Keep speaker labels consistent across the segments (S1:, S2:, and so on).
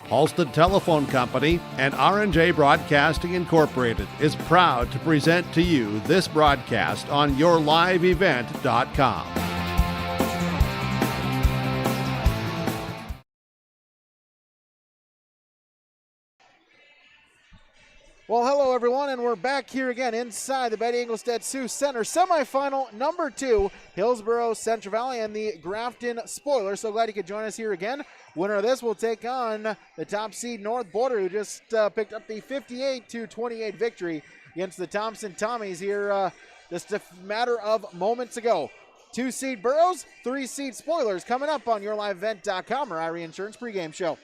S1: Halstead Telephone Company and R&J Broadcasting Incorporated is proud to present to you this broadcast on yourliveevent.com.
S2: Well, hello everyone, and we're back here again inside the Betty Engelstad Sioux Center semifinal number 2, Hillsboro Central Valley and the Grafton Spoilers. So glad you could join us here again. Winner of this will take on the top seed North Border, who just picked up the 58-28 victory against the Thompson Tommies here just a matter of moments ago. 2 seed Burrows, 3 seed Spoilers coming up on yourliveevent.com or IRE Insurance pregame show.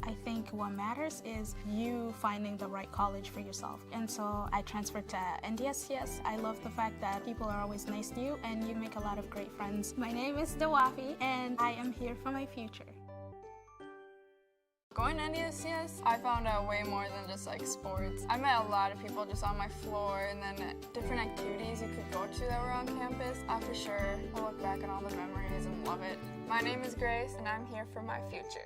S3: I think what matters is you finding the right college for yourself. And so I transferred to NDSCS. I love the fact that people are always nice to you and you make a lot of great friends. My name is Dawafi and I am here for my future.
S4: Going to NDSCS, I found out way more than just like sports. I met a lot of people just on my floor, and then different activities you could go to that were on campus. For sure, I look back on all the memories and love it. My name is Grace and I'm here for my future.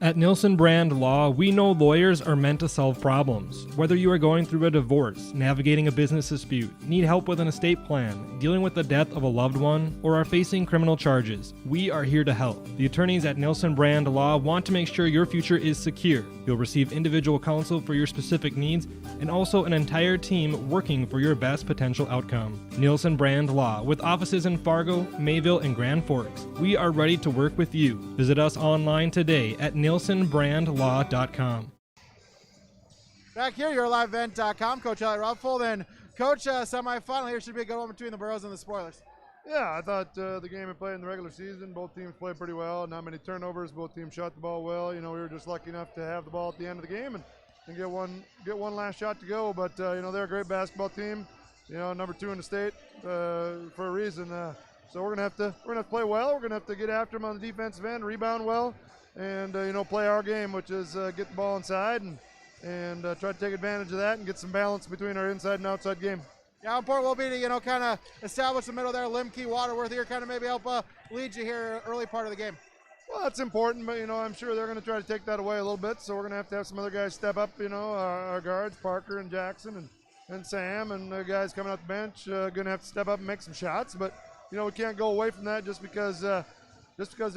S5: At Nilsson Brand Law, we know lawyers are meant to solve problems. Whether you are going through a divorce, navigating a business dispute, need help with an estate plan, dealing with the death of a loved one, or are facing criminal charges, we are here to help. The attorneys at Nilsson Brand Law want to make sure your future is secure. You'll receive individual counsel for your specific needs and also an entire team working for your best potential outcome. Nilsson Brand Law, with offices in Fargo, Mayville, and Grand Forks. We are ready to work with you. Visit us online today at NilssonBrandLaw.com.
S2: Back here, yourliveevent.com. Coach Elliot Rufffold, and Coach, semifinal here should be a good one between the Burrows and the Spoilers.
S6: Yeah, I thought the game we played in the regular season, both teams played pretty well. Not many turnovers. Both teams shot the ball well. You know, we were just lucky enough to have the ball at the end of the game and get one last shot to go. But you know, they're a great basketball team. You know, number 2 in the state for a reason. So we're gonna have to play well. We're gonna have to get after them on the defensive end, rebound well, and you know, play our game, which is get the ball inside and try to take advantage of that and get some balance between our inside and outside game.
S2: Yeah, how important will be to, you know, kind of establish the middle there, Limkey, Waterworth here, kind of maybe help lead you here early part of the game.
S6: Well, that's important, but, you know, I'm sure they're going to try to take that away a little bit, so we're going to have some other guys step up, you know, our guards, Parker and Jackson and Sam, and the guys coming off the bench going to have to step up and make some shots, but, you know, we can't go away from that just because they're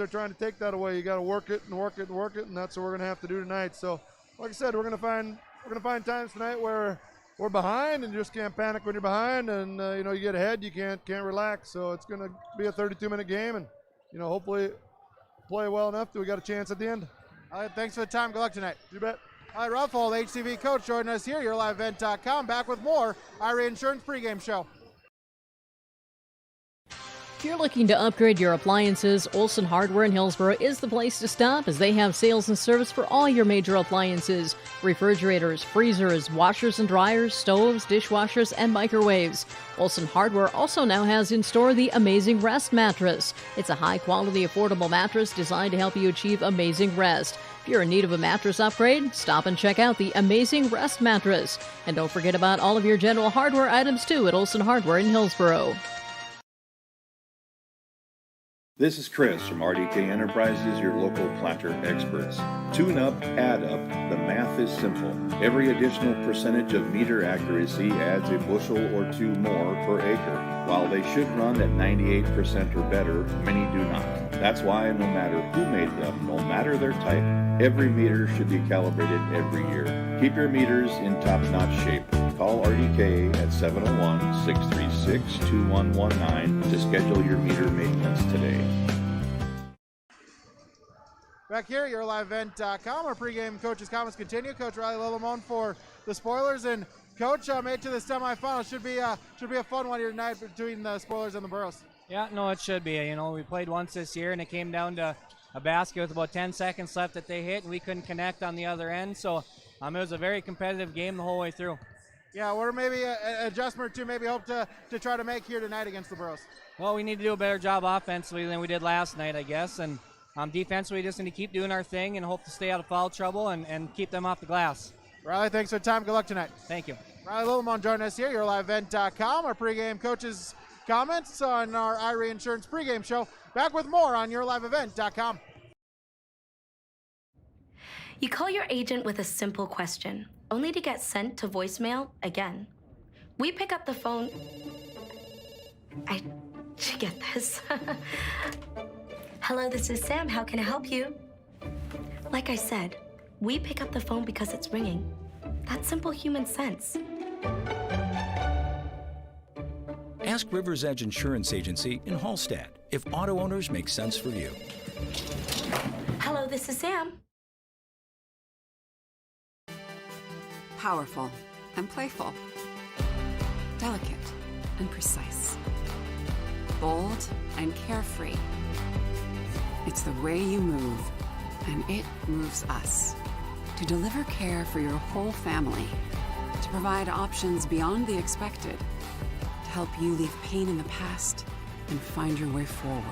S6: trying to take that away. You got to work it, and that's what we're going to have to do tonight. So, like I said, we're going to find times tonight where we're behind and you just can't panic when you're behind, and you know, you get ahead, you can't relax. So it's going to be a 32-minute game, and you know, hopefully play well enough that we got a chance at the end.
S2: All right, thanks for the time. Good luck tonight.
S6: You bet.
S2: All right, Rufffold, HCV coach, joining us here, yourliveevent.com. Back with more IRE Insurance pregame show.
S7: If you're looking to upgrade your appliances, Olson Hardware in Hillsboro is the place to stop, as they have sales and service for all your major appliances: refrigerators, freezers, washers and dryers, stoves, dishwashers, and microwaves. Olson Hardware also now has in store the Amazing Rest mattress. It's a high-quality, affordable mattress designed to help you achieve amazing rest. If you're in need of a mattress upgrade, stop and check out the Amazing Rest mattress. And don't forget about all of your general hardware items, too, at Olson Hardware in Hillsboro.
S8: This is Chris from RDK Enterprises, your local planter experts. Tune up, add up, the math is simple. Every additional percentage of meter accuracy adds a bushel or 2 more per acre. While they should run at 98% or better, many do not. That's why no matter who made them, no matter their type, every meter should be calibrated every year. Keep your meters in top-notch shape. Call RDK at 701-636-2119 to schedule your meter maintenance today.
S2: Back here, yourliveevent.com. Our pregame coaches' comments continue. Coach Riley Lillamone for the Spoilers, and Coach made to the semifinals. Should be a fun one here tonight between the Spoilers and the Burrows.
S9: Yeah, no, it should be. You know, we played once this year, and it came down to a basket with about 10 seconds left that they hit, and we couldn't connect on the other end. So it was a very competitive game the whole way through.
S2: Yeah, or maybe an adjustment or two maybe hope to try to make here tonight against the Burrows.
S9: Well, we need to do a better job offensively than we did last night, I guess. And defensively, we just need to keep doing our thing and hope to stay out of foul trouble and keep them off the glass.
S2: Riley, thanks for the time. Good luck tonight.
S9: Thank you.
S2: Riley Lillemont joining us here, YourLiveEvent.com. Our pregame coaches' comments on our Irie Insurance pregame show. Back with more on YourLiveEvent.com.
S10: You call your agent with a simple question, only to get sent to voicemail again. We pick up the phone. Did you get this? Hello, this is Sam. How can I help you? Like I said, we pick up the phone because it's ringing. That's simple human sense.
S11: Ask River's Edge Insurance Agency in Hallstatt if auto owners make sense for you.
S10: Hello, this is Sam.
S12: Powerful and playful. Delicate and precise. Bold and carefree. It's the way you move, and it moves us. To deliver care for your whole family. To provide options beyond the expected. To help you leave pain in the past and find your way forward.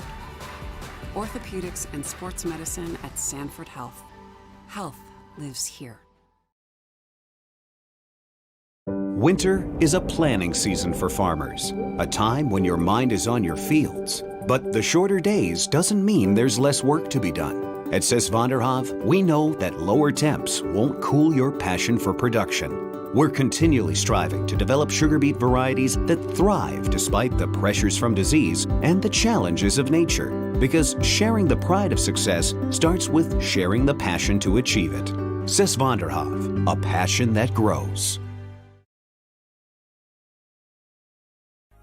S12: Orthopedics and sports medicine at Sanford Health. Health lives here.
S13: Winter is a planning season for farmers, a time when your mind is on your fields. But the shorter days doesn't mean there's less work to be done. At Sis van der Haaf, we know that lower temps won't cool your passion for production. We're continually striving to develop sugar beet varieties that thrive despite the pressures from disease and the challenges of nature. Because sharing the pride of success starts with sharing the passion to achieve it. Sis van der Haaf, a passion that grows.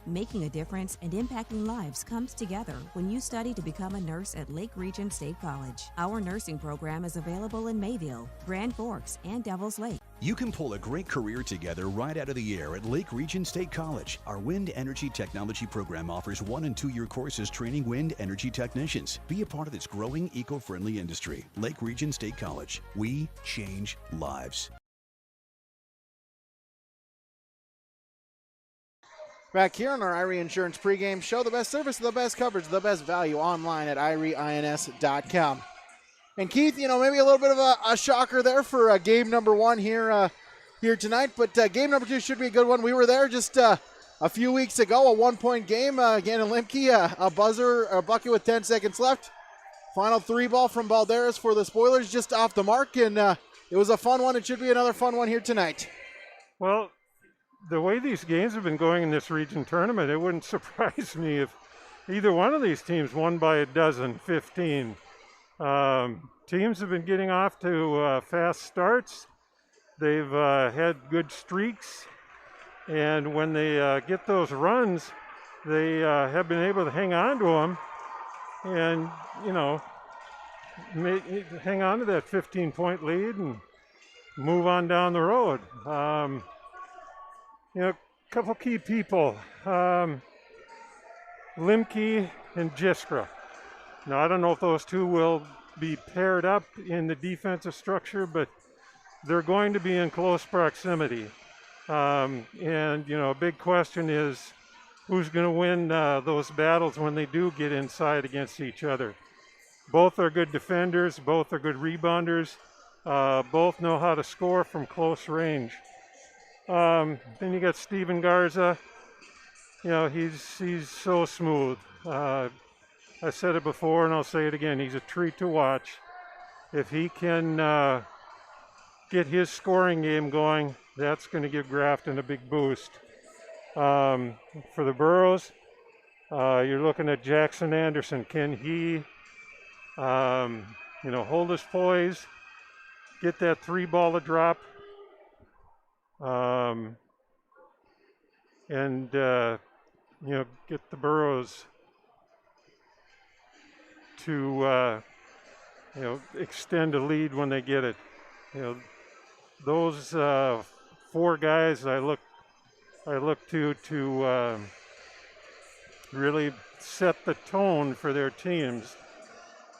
S14: Making a difference and impacting lives comes together when you study to become a nurse at Lake Region State College. Our nursing program is available in Mayville, Grand Forks, and Devils Lake.
S15: You can pull a great career together right out of the air at Lake Region State College. Our Wind Energy Technology program offers 1- and 2-year courses training wind energy technicians. Be a part of this growing eco-friendly industry. Lake Region State College. We change lives.
S2: Back here on our Irie Insurance pregame show, the best service, the best coverage, the best value online at IrieINS.com. And Keith, maybe a little bit of a shocker there for game number 1 here tonight, but game number 2 should be a good one. We were there just a few weeks ago, a 1-point game. Again, in Limke, a bucket with 10 seconds left. Final 3-ball from Balderas for the Spoilers, just off the mark, and it was a fun one. It should be another fun one here tonight.
S16: Well, the way these games have been going in this region tournament, it wouldn't surprise me if either one of these teams won by a dozen, 15. Teams have been getting off to fast starts. They've had good streaks, and when they get those runs, they have been able to hang on to them and, hang on to that 15-point lead and move on down the road. A couple key people, Limke and Jiskra. Now, I don't know if those two will be paired up in the defensive structure, but they're going to be in close proximity. A big question is who's going to win those battles when they do get inside against each other. Both are good defenders, both are good rebounders, both know how to score from close range. Then you got Steven Garza. He's so smooth. I said it before and I'll say it again. He's a treat to watch. If he can get his scoring game going, that's going to give Grafton a big boost. For the Burros, you're looking at Jackson Anderson. Can he, hold his poise, get that 3-ball to drop? Get the Burros to, extend a lead when they get it. Those 4 guys I look to really set the tone for their teams.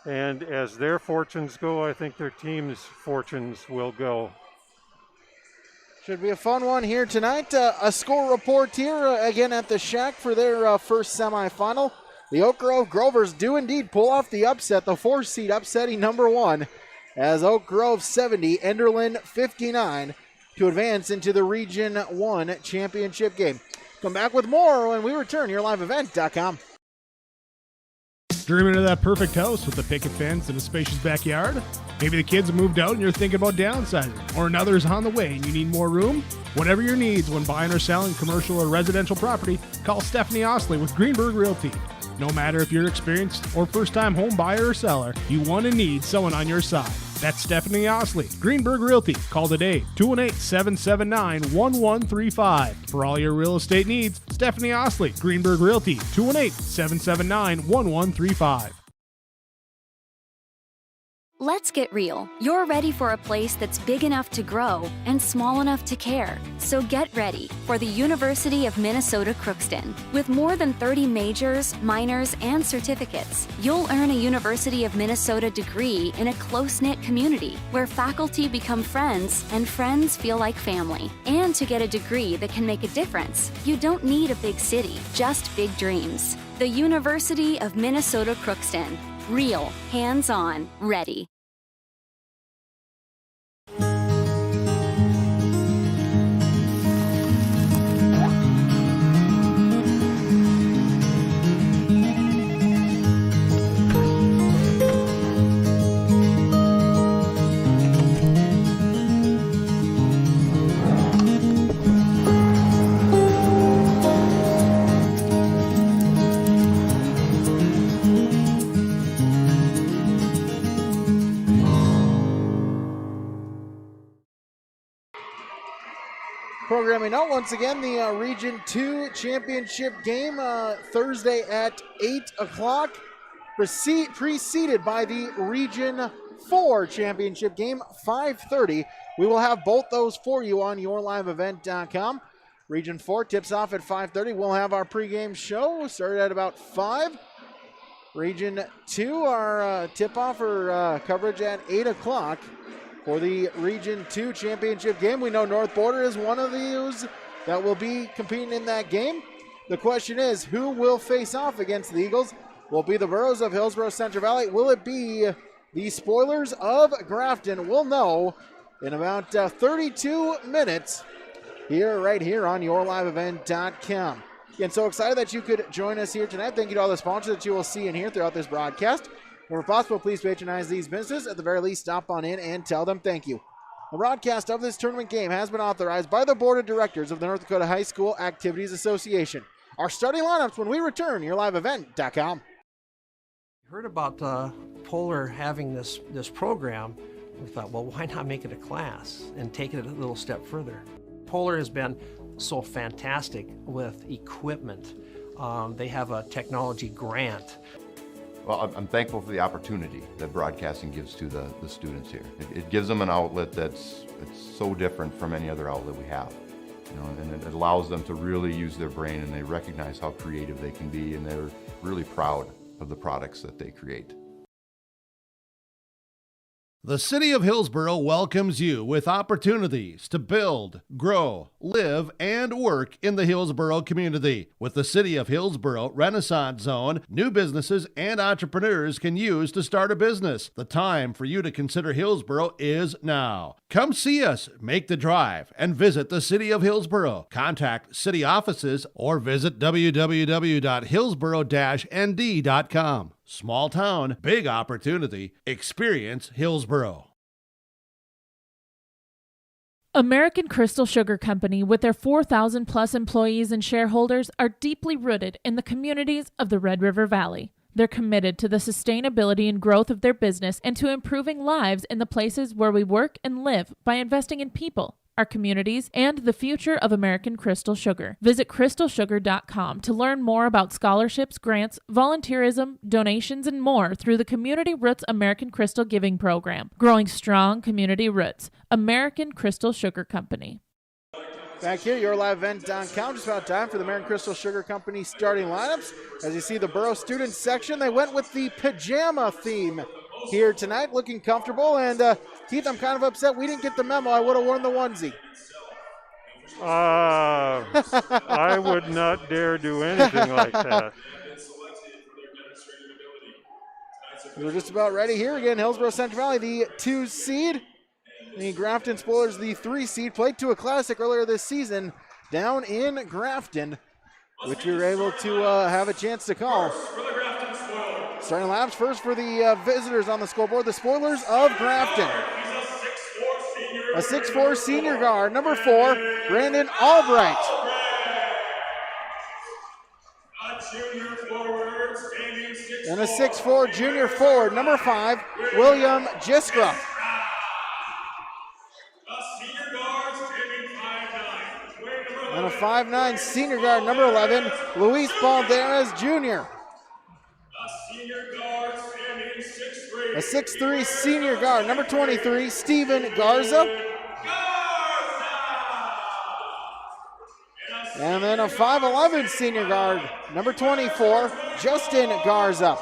S16: And as their fortunes go, I think their team's fortunes will go.
S2: Should be a fun one here tonight. A score report here again at the Shack for their first semifinal. The Oak Grove Grovers do indeed pull off the upset, the 4-seed upsetting number 1, as Oak Grove 70, Enderlin 59. to advance into the Region 1 championship game. Come back with more when we return here liveevent.com.
S17: Dreaming of that perfect house with a picket fence and a spacious backyard? Maybe the kids have moved out and you're thinking about downsizing, or another's on the way and you need more room? Whatever your needs when buying or selling commercial or residential property, call Stephanie Osley with Greenberg Realty. No matter if you're experienced or first-time home buyer or seller, you want and need someone on your side. That's Stephanie Osley, Greenberg Realty. Call today, 218-779-1135. For all your real estate needs, Stephanie Osley, Greenberg Realty, 218-779-1135.
S18: Let's get real. You're ready for a place that's big enough to grow and small enough to care. So get ready for the University of Minnesota Crookston. With more than 30 majors, minors, and certificates, you'll earn a University of Minnesota degree in a close-knit community where faculty become friends and friends feel like family. And to get a degree that can make a difference, you don't need a big city, just big dreams. The University of Minnesota Crookston. Real, hands-on, ready.
S2: Programming out once again, the Region 2 championship game Thursday at 8 o'clock, preceded by the Region 4 championship game, 5:30. We will have both those for you on yourliveevent.com. Region 4 tips off at 5:30. We'll have our pregame show started at about 5. Region 2, our tip-off or coverage at 8 o'clock. For the Region 2 championship game, we know North Border is one of those that will be competing in that game. The question is, who will face off against the Eagles? Will it be the Burros of Hillsboro Central Valley? Will it be the Spoilers of Grafton? We'll know in about 32 minutes right here on yourliveevent.com. Again, so excited that you could join us here tonight. Thank you to all the sponsors that you will see and hear throughout this broadcast. Where possible, please patronize these businesses. At the very least, stop on in and tell them thank you. The broadcast of this tournament game has been authorized by the Board of Directors of the North Dakota High School Activities Association. Our starting lineups when we return, yourliveevent.com.
S19: Heard about Polar having this program. We thought, well, why not make it a class and take it a little step further? Polar has been so fantastic with equipment. They have a technology grant.
S20: Well, I'm thankful for the opportunity that broadcasting gives to the students here. It gives them an outlet it's so different from any other outlet we have. And it allows them to really use their brain, and they recognize how creative they can be, and they're really proud of the products that they create.
S1: The City of Hillsboro welcomes you with opportunities to build, grow, live, and work in the Hillsboro community. With the City of Hillsboro Renaissance Zone, new businesses and entrepreneurs can use to start a business. The time for you to consider Hillsboro is now. Come see us, make the drive, and visit the City of Hillsboro. Contact city offices or visit www.hillsboro-nd.com. Small town, big opportunity. Experience Hillsboro.
S21: American Crystal Sugar Company, with their 4,000 plus employees and shareholders, are deeply rooted in the communities of the Red River Valley. They're committed to the sustainability and growth of their business and to improving lives in the places where we work and live by investing in people, our communities, and the future of American Crystal Sugar. Visit crystalsugar.com to learn more about scholarships, grants, volunteerism, donations, and more through the Community Roots American Crystal Giving Program. Growing strong community roots. American Crystal Sugar Company.
S2: Back here, yourliveevent.com. Just about time for the American Crystal Sugar Company starting lineups. As you see, the Burro student section, they went with the pajama theme here tonight, looking comfortable. And Keith, I'm kind of upset we didn't get the memo. I would have worn the onesie.
S16: I would not dare do anything like that.
S2: We're just about ready here again. Hillsboro Central Valley, the 2 seed. The Grafton Spoilers, the 3 seed, played to a classic earlier this season down in Grafton, which we were able to have a chance to call. Starting laps first for the visitors on the scoreboard, the Spoilers of Grafton. A 6'4 senior guard, number 4, Brandon Albright. And a 6'4 junior forward, number 5, William Jiskra. And a 5'9 senior guard, number 11, Luis Balderas Jr. A 6'3 senior guard, number 23, Steven Garza. And then a 5'11 senior guard, number 24, Justin Garza.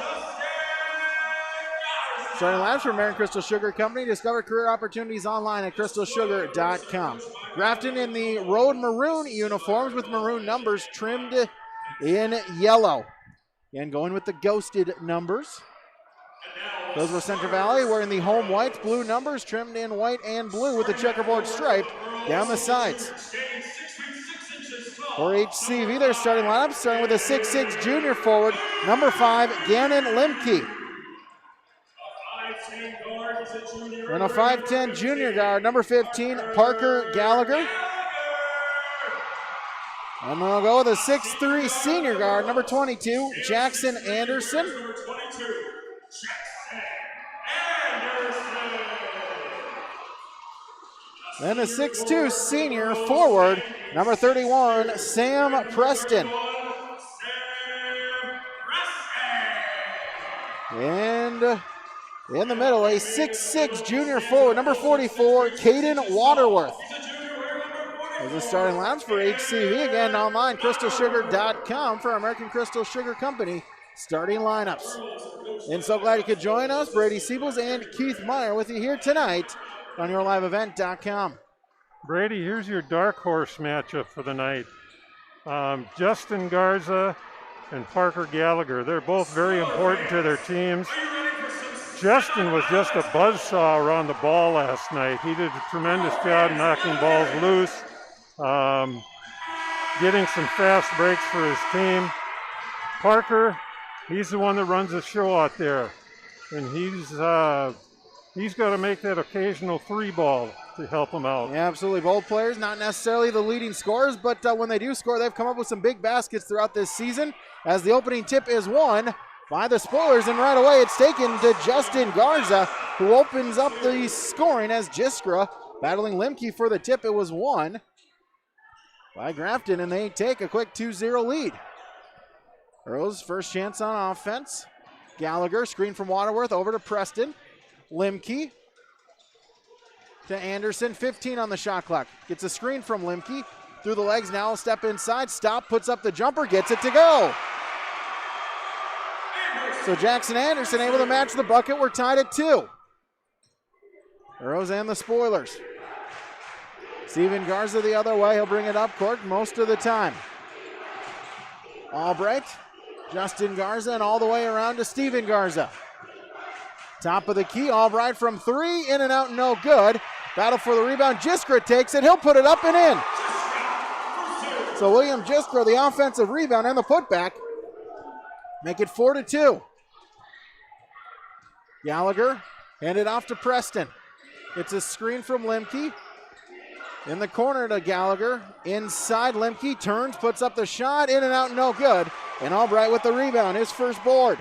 S2: Starting laps for American Crystal Sugar Company. Discover career opportunities online at crystalsugar.com. Grafton in the road maroon uniforms with maroon numbers trimmed in yellow. Again, going with the ghosted numbers. Hillsboro Central Valley wearing the home whites, blue numbers trimmed in white and blue with the checkerboard stripe down the sides. For HCV, they're starting lineup, starting with a 6'6 junior forward, number 5, Gannon Limke. And a 5'10 junior guard, number 15, Parker Gallagher. And we'll go with a 6'3 senior guard, number 22, Jackson Anderson. Then a 6'2 senior forward, number 31, Sam Preston. And in the middle, a 6'6 junior forward, number 44, Caden Waterworth. As the starting laps for HCV, again online, crystalsugar.com for American Crystal Sugar Company starting lineups. And so glad you could join us. Brady Siebels and Keith Meyer with you here tonight on yourliveevent.com.
S16: Brady, here's your dark horse matchup for the night. Justin Garza and Parker Gallagher. They're both very important to their teams. Justin was just a buzzsaw around the ball last night. He did a tremendous job knocking balls loose, getting some fast breaks for his team. Parker, he's the one that runs the show out there, and he's got to make that occasional 3-ball to help him out.
S2: Yeah, absolutely. Both players, not necessarily the leading scorers, but when they do score, they've come up with some big baskets throughout this season, as the opening tip is won by the Spoilers, and right away it's taken to Justin Garza, who opens up the scoring as Jiskra battling Limke for the tip. It was won by Grafton, and they take a quick 2-0 lead. Rose, first chance on offense. Gallagher, screen from Waterworth, over to Preston. Limke to Anderson, 15 on the shot clock. Gets a screen from Limke, through the legs, now a step inside, stop, puts up the jumper, gets it to go. So Jackson Anderson able to match the bucket. We're tied at 2. Rose and the Spoilers. Steven Garza the other way. He'll bring it up court most of the time. Albright, Justin Garza, and all the way around to Steven Garza. Top of the key, Albright from 3, in and out, no good. Battle for the rebound, Jiskra takes it. He'll put it up and in. So William Jiskra, the offensive rebound and the putback, make it 4-2. Gallagher handed off to Preston. It's a screen from Limke. In the corner to Gallagher. Inside, Limke turns, puts up the shot, in and out, no good. And Albright with the rebound, his first board.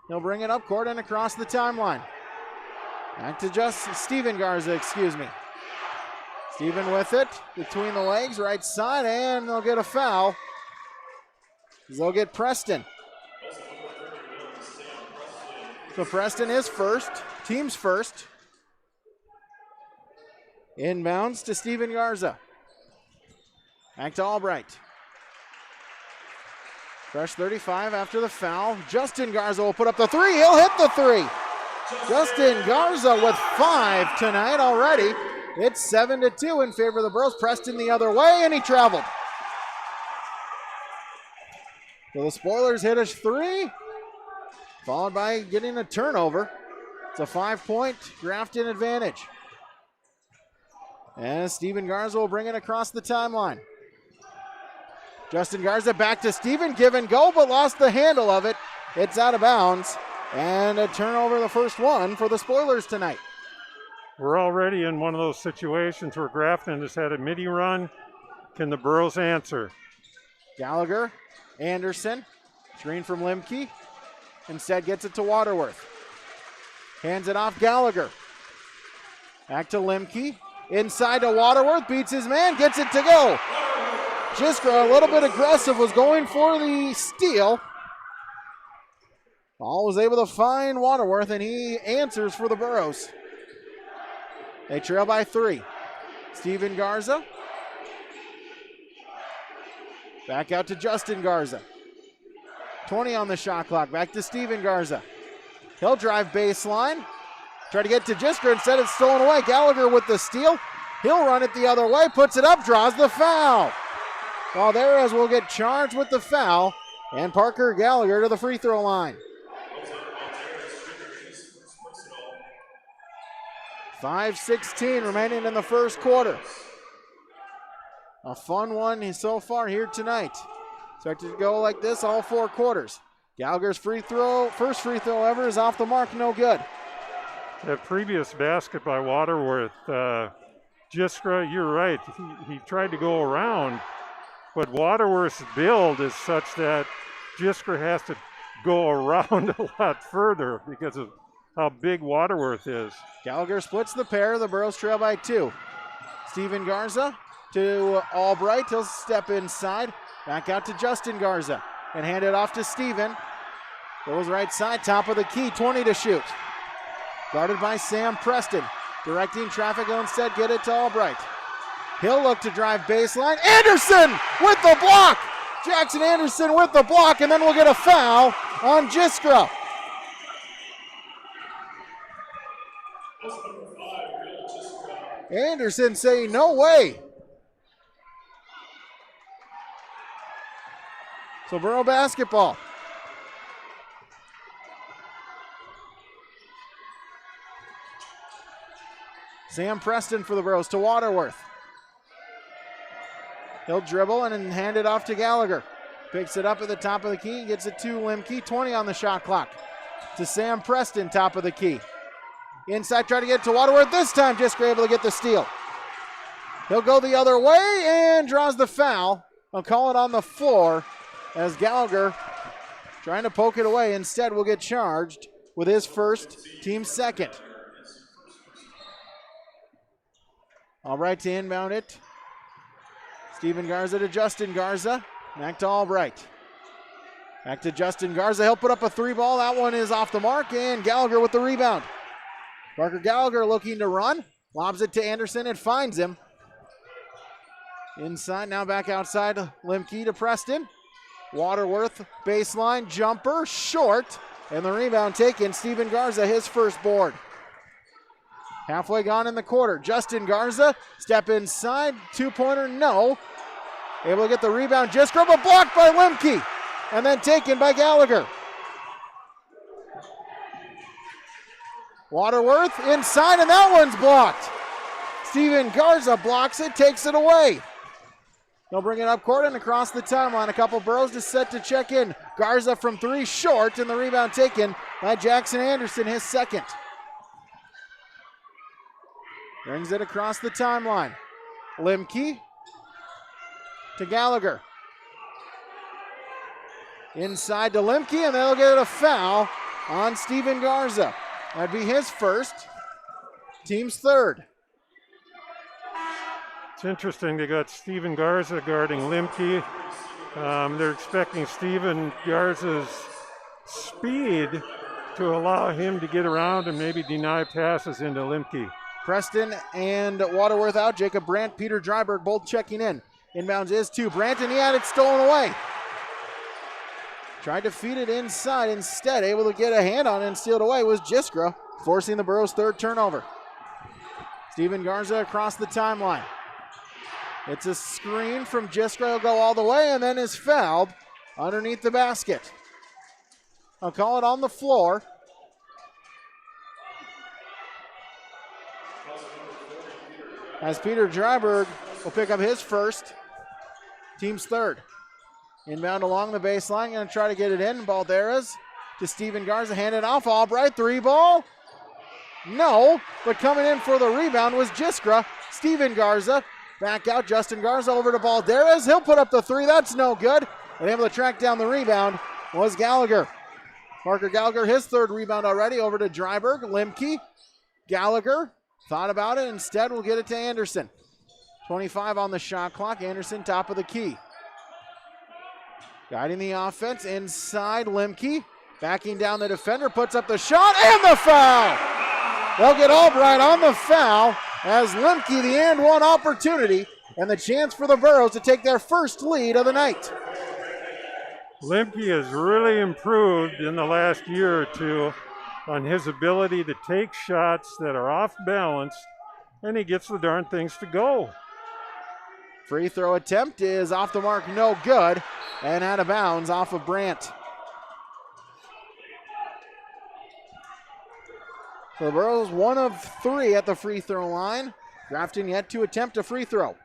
S2: He'll bring it up court and across the timeline. Back to just Steven Garza, Steven with it, between the legs, right side, and they'll get a foul. They'll get Preston. So Preston is first, team's first. Inbounds to Steven Garza. Back to Albright. Fresh 35 after the foul. Justin Garza will put up the 3. He'll hit the 3. Justin Garza with 5 tonight already. It's 7-2 in favor of the Burros. Preston the other way, and he traveled. So the Spoilers hit a 3, followed by getting a turnover. It's a 5-point Grafton advantage. And Steven Garza will bring it across the timeline. Justin Garza back to Steven, give and go, but lost the handle of it. It's out of bounds. And a turnover, the first one for the Spoilers tonight.
S16: We're already in one of those situations where Grafton has had a midi run. Can the Burros answer?
S2: Gallagher, Anderson, screen from Limke. Instead gets it to Waterworth. Hands it off Gallagher. Back to Limke. Inside to Waterworth, beats his man, gets it to go. Jiskra, a little bit aggressive, was going for the steal. Ball was able to find Waterworth, and he answers for the Burros. They trail by 3. Steven Garza. Back out to Justin Garza. 20 on the shot clock. Back to Steven Garza. He'll drive baseline. Try to get to Jiskra. Instead, it's stolen away. Gallagher with the steal. He'll run it the other way. Puts it up. Draws the foul. Well, there as will get charged with the foul. And Parker Gallagher to the free throw line. 5:16 remaining in the first quarter. A fun one so far here tonight. Expected to go like this all 4 quarters. Gallagher's free throw, first free throw ever, is off the mark, no good.
S16: That previous basket by Waterworth, Jiskra, you're right, he tried to go around, but Waterworth's build is such that Jiskra has to go around a lot further because of how big Waterworth is.
S2: Gallagher splits the pair, the Burros trail by 2. Steven Garza to Albright, he'll step inside, back out to Justin Garza, and hand it off to Steven. Goes right side, top of the key, 20 to shoot. Guarded by Sam Preston. Directing traffic, will instead get it to Albright. He'll look to drive baseline. Anderson with the block! Jackson Anderson with the block, and then we'll get a foul on Jiskra. Anderson saying no way. So Burro basketball. Sam Preston for the Burros to Waterworth. He'll dribble and then hand it off to Gallagher. Picks it up at the top of the key, gets it to Limke, 20 on the shot clock. To Sam Preston, top of the key. Inside, try to get it to Waterworth. This time, Jiskra able to get the steal. He'll go the other way and draws the foul. I'll call it on the floor as Gallagher trying to poke it away. Instead, will get charged with his first, team second. Albright to inbound it. Steven Garza to Justin Garza. Back to Albright. Back to Justin Garza. He'll put up a 3-ball. That one is off the mark, and Gallagher with the rebound. Parker Gallagher looking to run. Lobs it to Anderson and finds him. Inside, now back outside. Limke to Preston. Waterworth, baseline, jumper, short. And the rebound taken. Steven Garza, his first board. Halfway gone in the quarter. Justin Garza, step inside. 2-pointer, no. Able to get the rebound. Jiskra, but blocked by Limke. And then taken by Gallagher. Waterworth inside, and that one's blocked. Steven Garza blocks it, takes it away. They'll bring it up court and across the timeline. A couple Burros just set to check in. Garza from 3, short, and the rebound taken by Jackson Anderson, his second. Brings it across the timeline. Limke to Gallagher. Inside to Limke, and they'll get a foul on Steven Garza. That'd be his first, team's third.
S16: It's interesting, they got Steven Garza guarding Limke. They're expecting Steven Garza's speed to allow him to get around and maybe deny passes into Limke.
S2: Preston and Waterworth out. Jacob Brandt, Peter Dryberg both checking in. Inbounds is to Brandt, and he had it stolen away. Tried to feed it inside. Instead, able to get a hand on it and steal it away was Jiskra, forcing the Burros' third turnover. Steven Garza across the timeline. It's a screen from Jiskra. He'll go all the way and then is fouled underneath the basket. I'll call it on the floor. as Peter Dryberg will pick up his first, team's third. Inbound along the baseline, going to try to get it in. Balderas to Steven Garza, handed off. Albright, three ball. No, but coming in for the rebound was Jiskra. Steven Garza back out. Justin Garza over to Balderas. He'll put up the three. That's no good. And able to track down the rebound was Gallagher. Parker Gallagher, his third rebound already, over to Dryberg. Limke, Gallagher thought about it. Instead, we'll get it to Anderson. 25 on the shot clock. Anderson, top of the key. Guiding the offense inside. Limke backing down the defender, puts up the shot and the foul. They'll get Albright on the foul as Limke the and one opportunity and the chance for the Burros to take their first lead of the night.
S16: Limke has really improved in the last year or two on his ability to take shots that are off balance, and he gets the darn things to go.
S2: Free throw attempt is off the mark, no good, and out of bounds off of Brandt. So the Burros 1 of 3 at the free throw line. Grafton yet to attempt a free throw.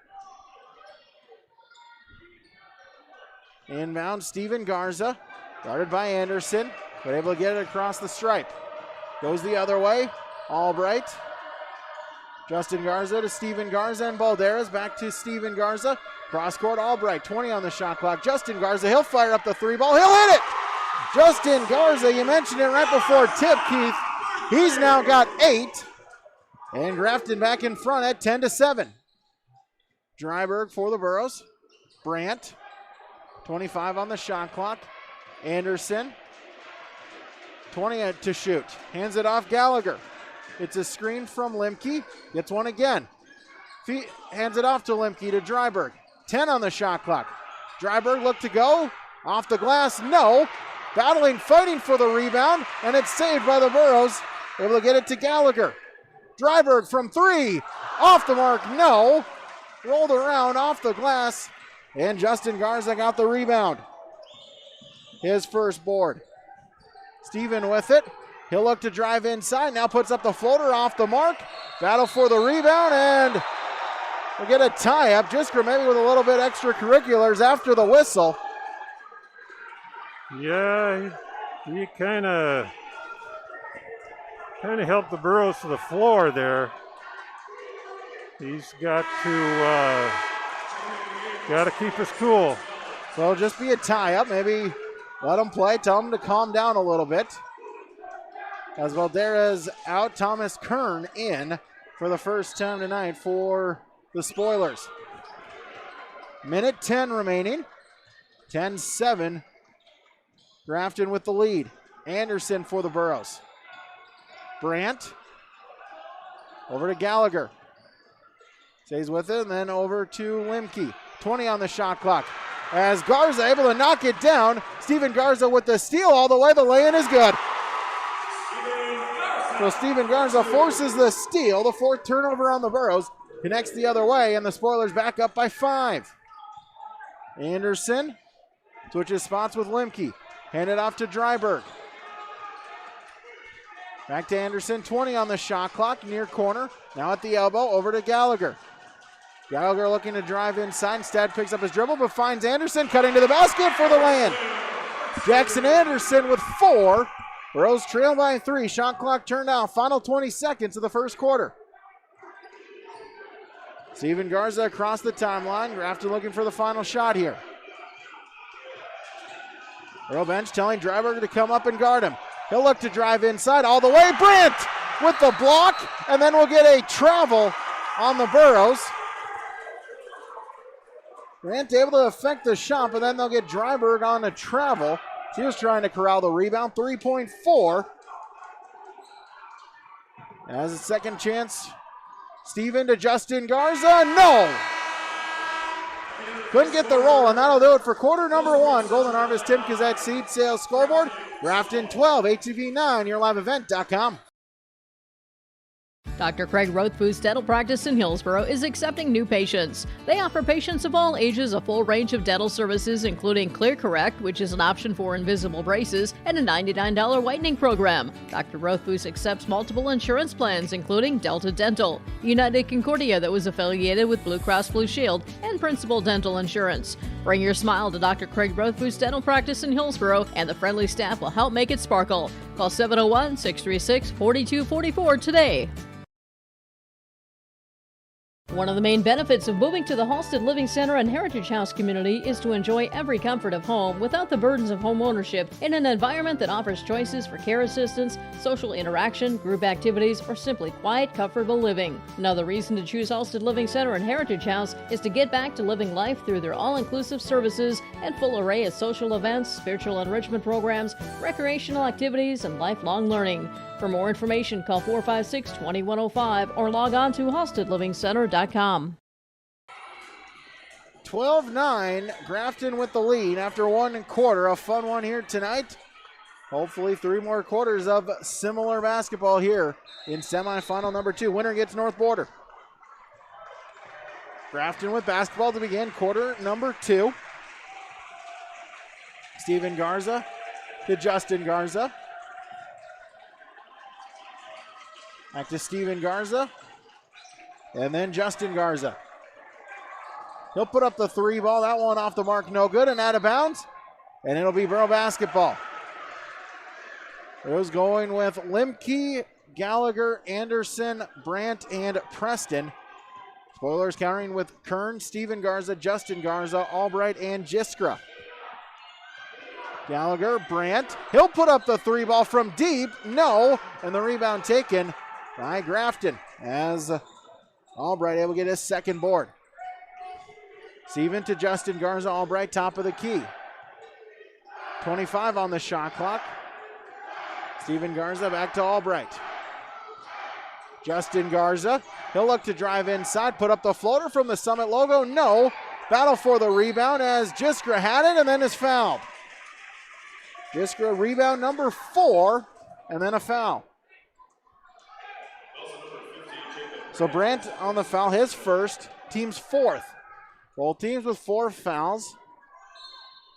S2: Inbound, Steven Garza, guarded by Anderson, but able to get it across the stripe. Goes the other way, Albright. Justin Garza to Steven Garza and Balderas, back to Steven Garza. Cross court, Albright, 20 on the shot clock. Justin Garza, he'll fire up the three ball, he'll hit it! Justin Garza, you mentioned it right before tip, Keith. He's now got 8, and Grafton back in front at 10-7. Dryberg for the Burros. Brandt, 25 on the shot clock. Anderson, 20 to shoot. Hands it off Gallagher. It's a screen from Limke. Gets one again. Hands it off to Limke to Dryberg. 10 on the shot clock. Dryberg looked to go. Off the glass, no. Battling, fighting for the rebound, and it's saved by the Burros. Able to get it to Gallagher. Dryberg from 3. Off the mark, no. Rolled around off the glass, and Justin Garza got the rebound. His first board. Steven with it. He'll look to drive inside. Now puts up the floater off the mark. Battle for the rebound, and we'll get a tie-up. Jiskra maybe with a little bit extracurriculars after the whistle.
S16: Yeah, he kind of helped the Burros to the floor there. He's got to keep his cool.
S2: So it'll just be a tie-up. Maybe let him play. Tell him to calm down a little bit. As Valderas out, Thomas Kern in for the first time tonight for the Spoilers. Minute 10 remaining. 10-7. Grafton with the lead. Anderson for the Burros. Brandt over to Gallagher. Stays with it, and then over to Limke. 20 on the shot clock. As Garza able to knock it down. Steven Garza with the steal all the way. The lay-in is good. So Steven Garza forces the steal. The fourth turnover on the Burros. Connects the other way, and the Spoilers back up by 5. Anderson switches spots with Limke. Handed off to Dryberg. Back to Anderson, 20 on the shot clock, near corner. Now at the elbow, over to Gallagher. Gallagher looking to drive inside. Instead picks up his dribble, but finds Anderson cutting to the basket for the lay-in. Jackson Anderson with 4. Burros trail by 3. Shot clock turned out. Final 20 seconds of the first quarter. Steven Garza across the timeline. Grafton looking for the final shot here. Earl Bench telling Dryberg to come up and guard him. He'll look to drive inside all the way. Brandt with the block, and then we'll get a travel on the Burros. Brandt able to affect the shot, but then they'll get Dryberg on a travel. He was trying to corral the rebound. 3.4. As a second chance, Steven to Justin Garza. No! Couldn't get the roll, and that'll do it for quarter number 1. Golden Harvest Tim Kazette Seed Sales Scoreboard. Grafton 12, ATV 9, YourLiveEvent.com.
S7: Dr. Craig Rothfuss Dental Practice in Hillsboro is accepting new patients. They offer patients of all ages a full range of dental services, including Clear Correct, which is an option for invisible braces, and a $99 whitening program. Dr. Rothfuss accepts multiple insurance plans, including Delta Dental, United Concordia that was affiliated with Blue Cross Blue Shield, and Principal Dental Insurance. Bring your smile to Dr. Craig Rothfuss Dental Practice in Hillsboro, and the friendly staff will help make it sparkle. Call 701-636-4244 today. One of the main benefits of moving to the Halsted Living Center and Heritage House community is to enjoy every comfort of home without the burdens of home ownership in an environment that offers choices for care assistance, social interaction, group activities, or simply quiet, comfortable living. Another reason to choose Halsted Living Center and Heritage House is to get back to living life through their all-inclusive services and full array of social events, spiritual enrichment programs, recreational activities, and lifelong learning. For more information, call 456-2105 or log on to halstedlivingcenter.com.
S2: 12-9, Grafton with the lead after 1 quarter. A fun one here tonight. Hopefully 3 more quarters of similar basketball here in semifinal number 2. Winner gets North Border. Grafton with basketball to begin quarter number 2. Steven Garza to Justin Garza. Back to Steven Garza. And then Justin Garza. He'll put up the 3 ball. That one off the mark, no good, and out of bounds. And it'll be Borough basketball. It was going with Limke, Gallagher, Anderson, Brandt, and Preston. Spoilers countering with Kern, Steven Garza, Justin Garza, Albright, and Jiskra. Gallagher, Brandt. He'll put up the 3 ball from deep. No. And the rebound taken by Grafton as Albright able to get his second board. Steven to Justin Garza, Albright top of the key. 25 on the shot clock. Steven Garza back to Albright. Justin Garza, he'll look to drive inside, put up the floater from the Summit logo. No. Battle for the rebound as Jiskra had it and then is fouled. Jiskra rebound number 4 and then a foul. So Brandt on the foul, his first, team's 4th. Both teams with 4 fouls.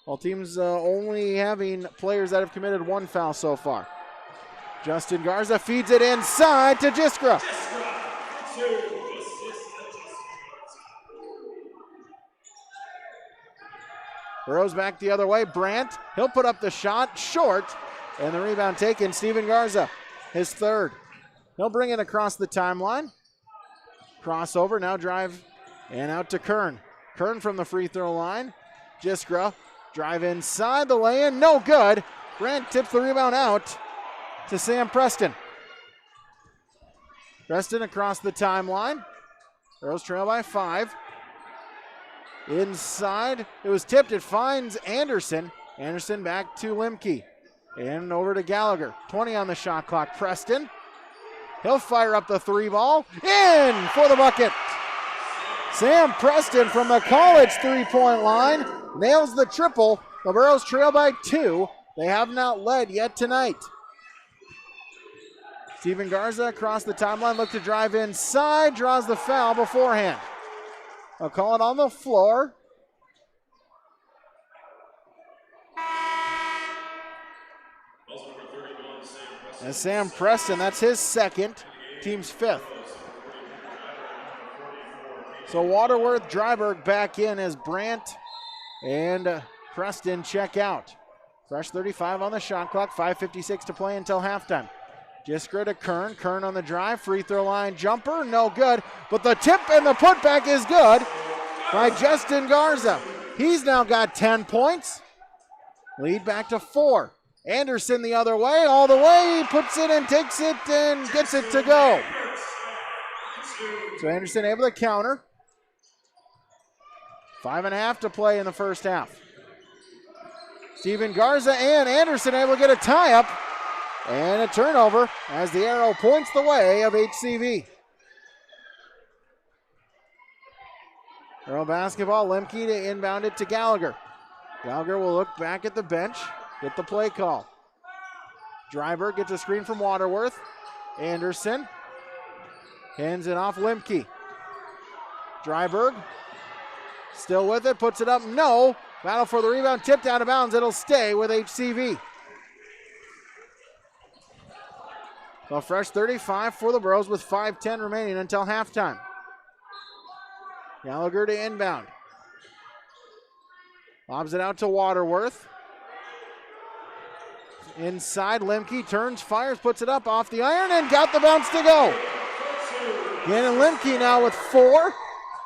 S2: Both teams only having players that have committed 1 foul so far. Justin Garza feeds it inside to Jiskra. Burrows back the other way. Brandt, he'll put up the shot, short, and the rebound taken. Steven Garza, his 3rd. He'll bring it across the timeline. Crossover, now drive, and out to Kern. Kern from the free throw line. Jiskra, drive inside, the lay-in, no good. Brandt tips the rebound out to Sam Preston. Preston across the timeline. Girls trail by 5. Inside, it was tipped, it finds Anderson. Anderson back to Limke. And over to Gallagher. 20 on the shot clock. Preston. He'll fire up the 3 ball. In for the bucket. Sam Preston from the college 3-point line nails the triple. The Burros trail by 2. They have not led yet tonight. Steven Garza across the timeline, look to drive inside, draws the foul beforehand. I'll call it on the floor. And Sam Preston, that's his 2nd, team's 5th. So Waterworth, Dryberg back in as Brandt and Preston check out. Fresh 35 on the shot clock, 5:56 to play until halftime. Jiskra to Kern, Kern on the drive, free throw line jumper, no good, but the tip and the putback is good by Justin Garza. He's now got 10 points. Lead back to 4. Anderson the other way, all the way, puts it and takes it and gets it to go. So Anderson able to counter. 5.5 to play in the first half. Steven Garza and Anderson able to get a tie-up and a turnover as the arrow points the way of HCV. Arrow basketball, Lemke to inbound it to Gallagher. Gallagher will look back at the bench, get the play call. Driver gets a screen from Waterworth. Anderson Hands it off Limke. Dryberg still with it, puts it up, no. Battle for the rebound, tipped out of bounds. It'll stay with HCV. So fresh 35 for the Burros with 5:10 remaining until halftime. Gallagher to inbound. Lobs it out to Waterworth. Inside, Limke turns, fires, puts it up off the iron, and got the bounce to go. Gannon Limke now with 4,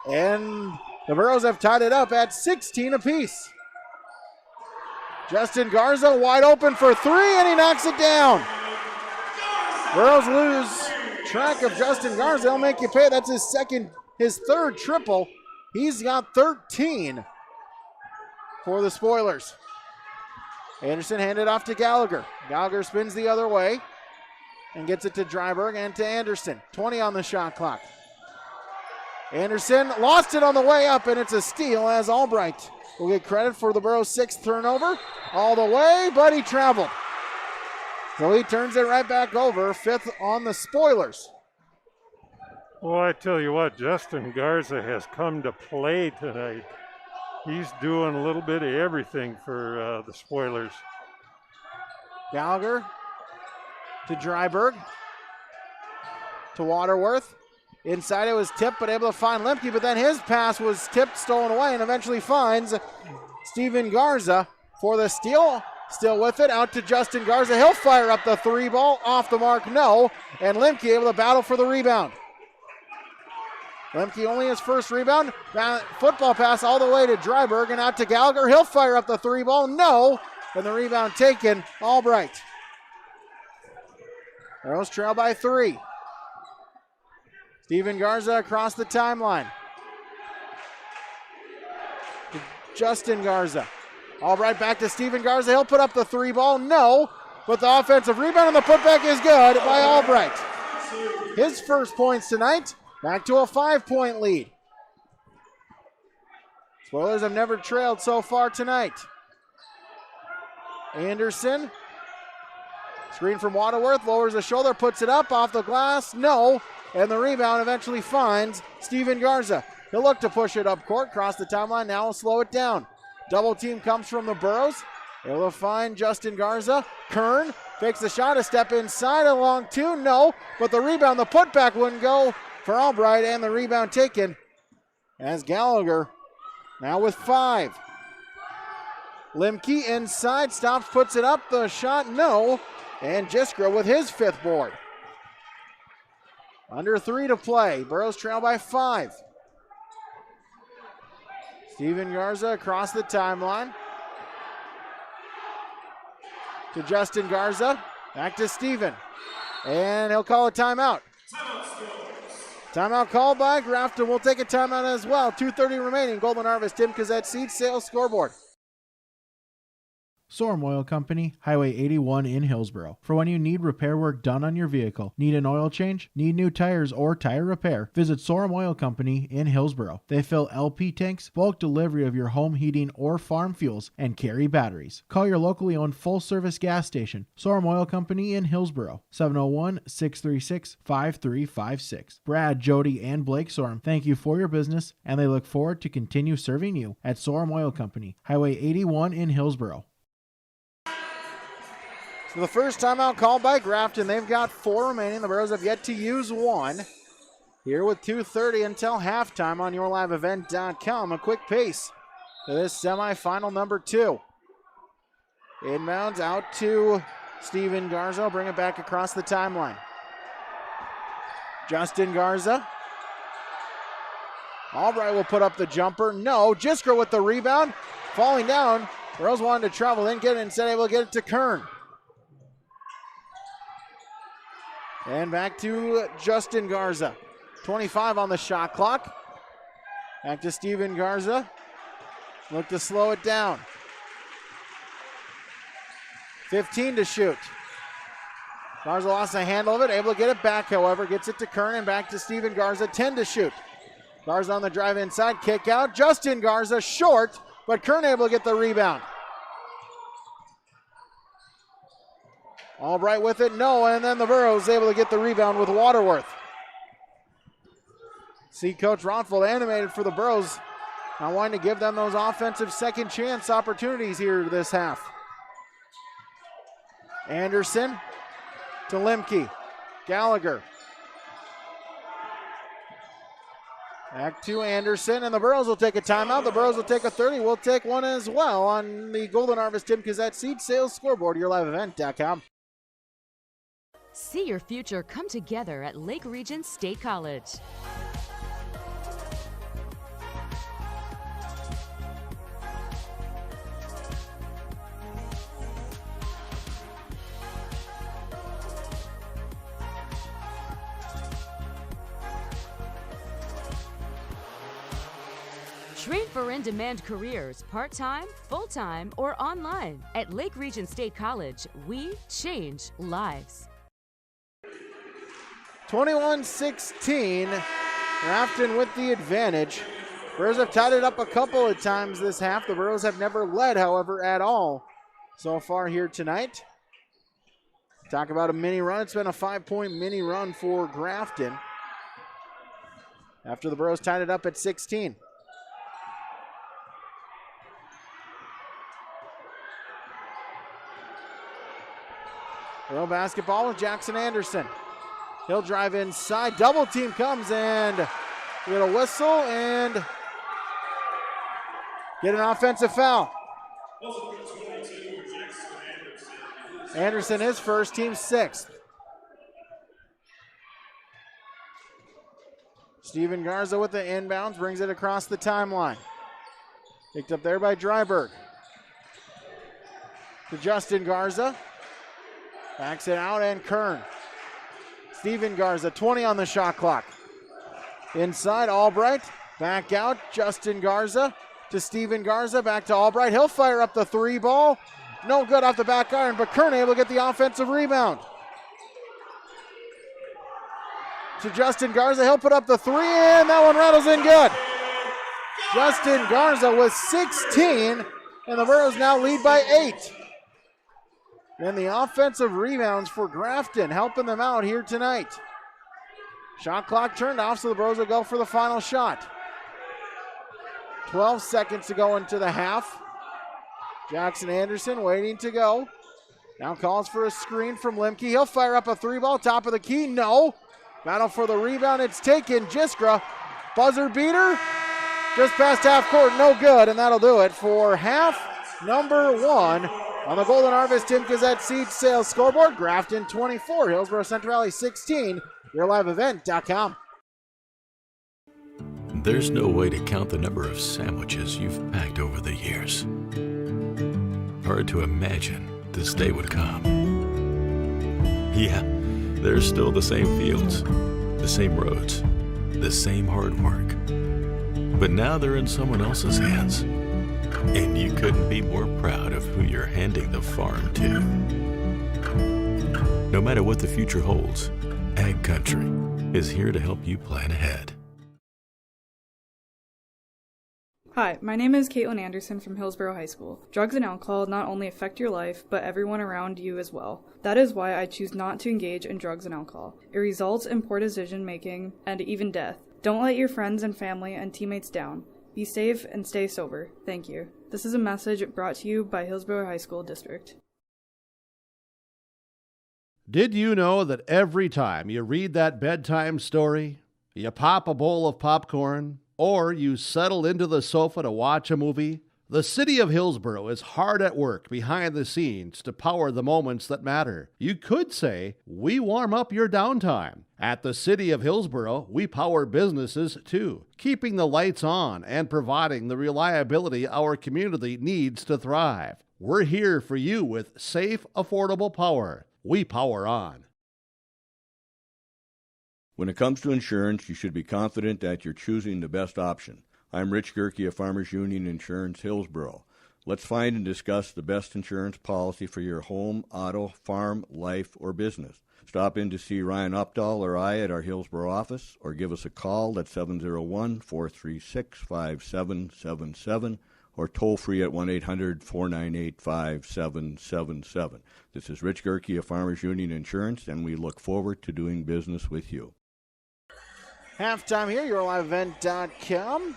S2: and the Burros have tied it up at 16 apiece. Justin Garza wide open for 3, and he knocks it down. Burros lose track of Justin Garza. He'll make you pay. That's his third triple. He's got 13 for the Spoilers. Anderson handed off to Gallagher. Gallagher spins the other way and gets it to Dryberg and to Anderson. 20 on the shot clock. Anderson lost it on the way up, and it's a steal as Albright will get credit for the Burros' 6th turnover all the way, but he traveled. So he turns it right back over, 5th on the Spoilers.
S16: Well, I tell you what, Justin Garza has come to play tonight. He's doing a little bit of everything for the Spoilers.
S2: Gallagher to Dryberg to Waterworth. Inside it was tipped, but able to find Limke, but then his pass was tipped, stolen away, and eventually finds Steven Garza for the steal. Still with it, out to Justin Garza. He'll fire up the 3 ball, off the mark, no, and Limke able to battle for the rebound. Limke only his first rebound. Football pass all the way to Dryberg and out to Gallagher. He'll fire up the 3 ball. No. And the rebound taken. Albright. Burros trail by 3. Steven Garza across the timeline. Justin Garza. Albright back to Steven Garza. He'll put up the 3 ball. No. But the offensive rebound and the putback is good by Albright. His first points tonight. Back to a 5-point lead. Spoilers have never trailed so far tonight. Anderson. Screen from Waterworth. Lowers the shoulder. Puts it up off the glass. No. And the rebound eventually finds Steven Garza. He'll look to push it up court. Cross the timeline. Now he'll slow it down. Double team comes from the Burros. Able to find Justin Garza. Kern fakes the shot. A step inside. Along 2. No. But the rebound. The putback wouldn't go for Albright, and the rebound taken as Gallagher now with 5. Limke inside, stops, puts it up, the shot, no, and Jiskra with his 5th board. Under 3 to play, Burros trail by 5. Steven Garza across the timeline to Justin Garza, back to Steven, and he'll call a timeout. Timeout called by Grafton. We'll take a timeout as well. 2:30 remaining. Golden Harvest, Tim Cazette, Seed Sales Scoreboard.
S3: Sorum Oil Company, Highway 81 in Hillsboro. For when you need repair work done on your vehicle, need an oil change, need new tires or tire repair, visit Sorum Oil Company in Hillsboro. They fill LP tanks, bulk delivery of your home heating or farm fuels, and carry batteries. Call your locally owned full-service gas station, Sorum Oil Company in Hillsboro, 701-636-5356. Brad, Jody, and Blake Sorum thank you for your business, and they look forward to continue serving you at Sorum Oil Company, Highway 81 in Hillsboro.
S2: So the first timeout called by Grafton. They've got 4 remaining. The Burros have yet to use 1. Here with 2:30 until halftime on YourLiveEvent.com. A quick pace to this semifinal number 2. Inbounds out to Steven Garza. Bring it back across the timeline. Justin Garza. Albright will put up the jumper. No. Jiskra with the rebound. Falling down. Burros wanted to travel, didn't get it. Instead able to get it to Kern. And back to Justin Garza. 25 on the shot clock. Back to Steven Garza. Look to slow it down. 15 to shoot. Garza lost the handle of it. Able to get it back, however. Gets it to Kern and back to Steven Garza. 10 to shoot. Garza on the drive inside. Kick out. Justin Garza short, but Kern able to get the rebound. Albright with it, no, and then the Burros able to get the rebound with Waterworth. See Coach Rothfeld animated for the Burros. Now wanting to give them those offensive second chance opportunities here this half. Anderson to Limke. Gallagher. Back to Anderson, and the Burros will take a timeout. The Burros will take a 30. We'll take one as well on the Golden Harvest Tim Kazette Seed Sales Scoreboard, yourliveevent.com.
S4: See your future come together at Lake Region State College. Train for in-demand careers, part-time, full-time, or online. At Lake Region State College, we change lives.
S2: 21-16, Grafton with the advantage. Burros have tied it up a couple of times this half. The Burros have never led, however, at all so far here tonight. Talk about a mini run. It's been a 5-point mini run for Grafton after the Burros tied it up at 16. Burro basketball with Jackson Anderson. He'll drive inside. Double team comes and we get a whistle and get an offensive foul. Anderson is first, team sixth. Steven Garza with the inbounds, brings it across the timeline. Picked up there by Dryberg. To Justin Garza. Backs it out and Kern. Steven Garza, 20 on the shot clock. Inside, Albright. Back out, Justin Garza to Steven Garza. Back to Albright. He'll fire up the three ball. No good off the back iron, but Kern able to get the offensive rebound. To Justin Garza. He'll put up the three, and that one rattles in good. Justin Garza with 16, and the Burros now lead by 8. And the offensive rebounds for Grafton helping them out here tonight. Shot clock turned off, so the Burros will go for the final shot. 12 seconds to go into the half. Jackson Anderson waiting to go. Now calls for a screen from Limke. He'll fire up a three ball, top of the key. No. Battle for the rebound. It's taken. Jiskra. Buzzer beater. Just past half court. No good. And that'll do it for half number 1 on the Golden Harvest Tim Kazette Seed Sales Scoreboard. Grafton 24, Hillsboro Central Valley 16. YourLiveEvent.com.
S11: There's no way to count the number of sandwiches you've packed over the years. Hard to imagine this day would come. Yeah, there's still the same fields, the same roads, the same hard work. But now they're in someone else's hands. And you couldn't be more proud of who you're handing the farm to. No matter what the future holds, Ag Country is here to help you plan ahead.
S22: Hi, my name is Caitlin Anderson from Hillsboro High School. Drugs and alcohol not only affect your life, but everyone around you as well. That is why I choose not to engage in drugs and alcohol. It results in poor decision making and even death. Don't let your friends and family and teammates down. Be safe and stay sober. Thank you. This is a message brought to you by Hillsboro High School District.
S1: Did you know that every time you read that bedtime story, you pop a bowl of popcorn, or you settle into the sofa to watch a movie? The city of Hillsboro is hard at work behind the scenes to power the moments that matter. You could say, we warm up your downtime. At the city of Hillsboro, we power businesses too, keeping the lights on and providing the reliability our community needs to thrive. We're here for you with safe, affordable power. We power on.
S23: When it comes to insurance, you should be confident that you're choosing the best option. I'm Rich Gerke of Farmers Union Insurance, Hillsboro. Let's find and discuss the best insurance policy for your home, auto, farm, life, or business. Stop in to see Ryan Updahl or I at our Hillsboro office, or give us a call at 701-436-5777, or toll free at 1-800-498-5777. This is Rich Gerke of Farmers Union Insurance, and we look forward to doing business with you.
S2: halftime here, yourliveevent.com.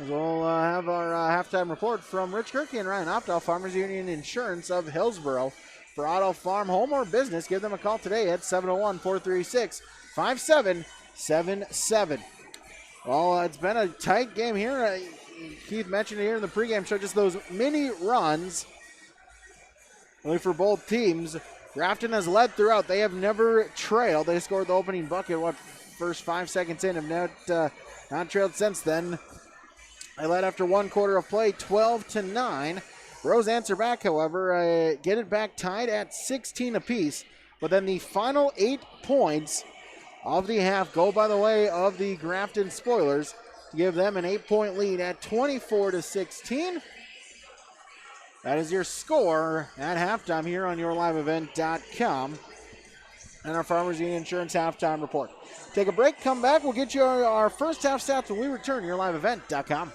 S2: We'll have our halftime report from Rich Kirky and Ryan Opdahl, Farmers Union Insurance of Hillsboro. For auto, farm, home, or business, give them a call today at 701-436-5777. Well, it's been a tight game here. Keith mentioned it here in the pregame show, just those mini runs really for both teams. Grafton has led throughout. They have never trailed. They scored the opening bucket, first 5 seconds in, have not trailed since then. They led after one quarter of play, 12-9. Bros answer back, however, get it back tied at 16 apiece. But then the final 8 points of the half go by the way of the Grafton Spoilers to give them an 8-point lead at 24-16. That is your score at halftime here on yourliveevent.com and our Farmers Union Insurance halftime report. Take a break, come back. We'll get you our first half stats when we return to yourliveevent.com.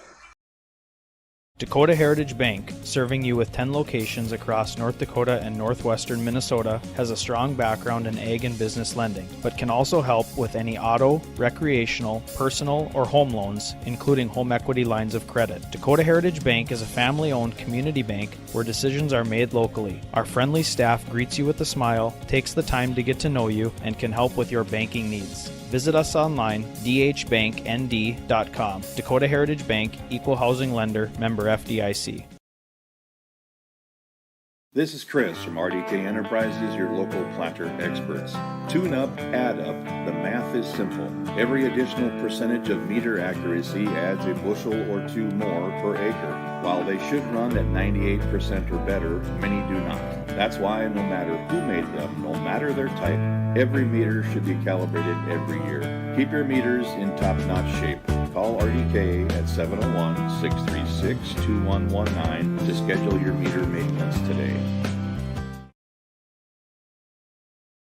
S5: Dakota Heritage Bank, serving you with 10 locations across North Dakota and northwestern Minnesota, has a strong background in ag and business lending, but can also help with any auto, recreational, personal, or home loans, including home equity lines of credit. Dakota Heritage Bank is a family-owned community bank where decisions are made locally. Our friendly staff greets you with a smile, takes the time to get to know you, and can help with your banking needs. Visit us online, dhbanknd.com. Dakota Heritage Bank, Equal Housing Lender, member FDIC.
S6: This is Chris from RDK Enterprises, your local planter experts. Tune up, add up. The math is simple. Every additional percentage of meter accuracy adds a bushel or two more per acre. While they should run at 98% or better, many do not. That's why no matter who made them, no matter their type, every meter should be calibrated every year. Keep your meters in top-notch shape. Call RDK at 701-636-2119 to schedule your meter maintenance today.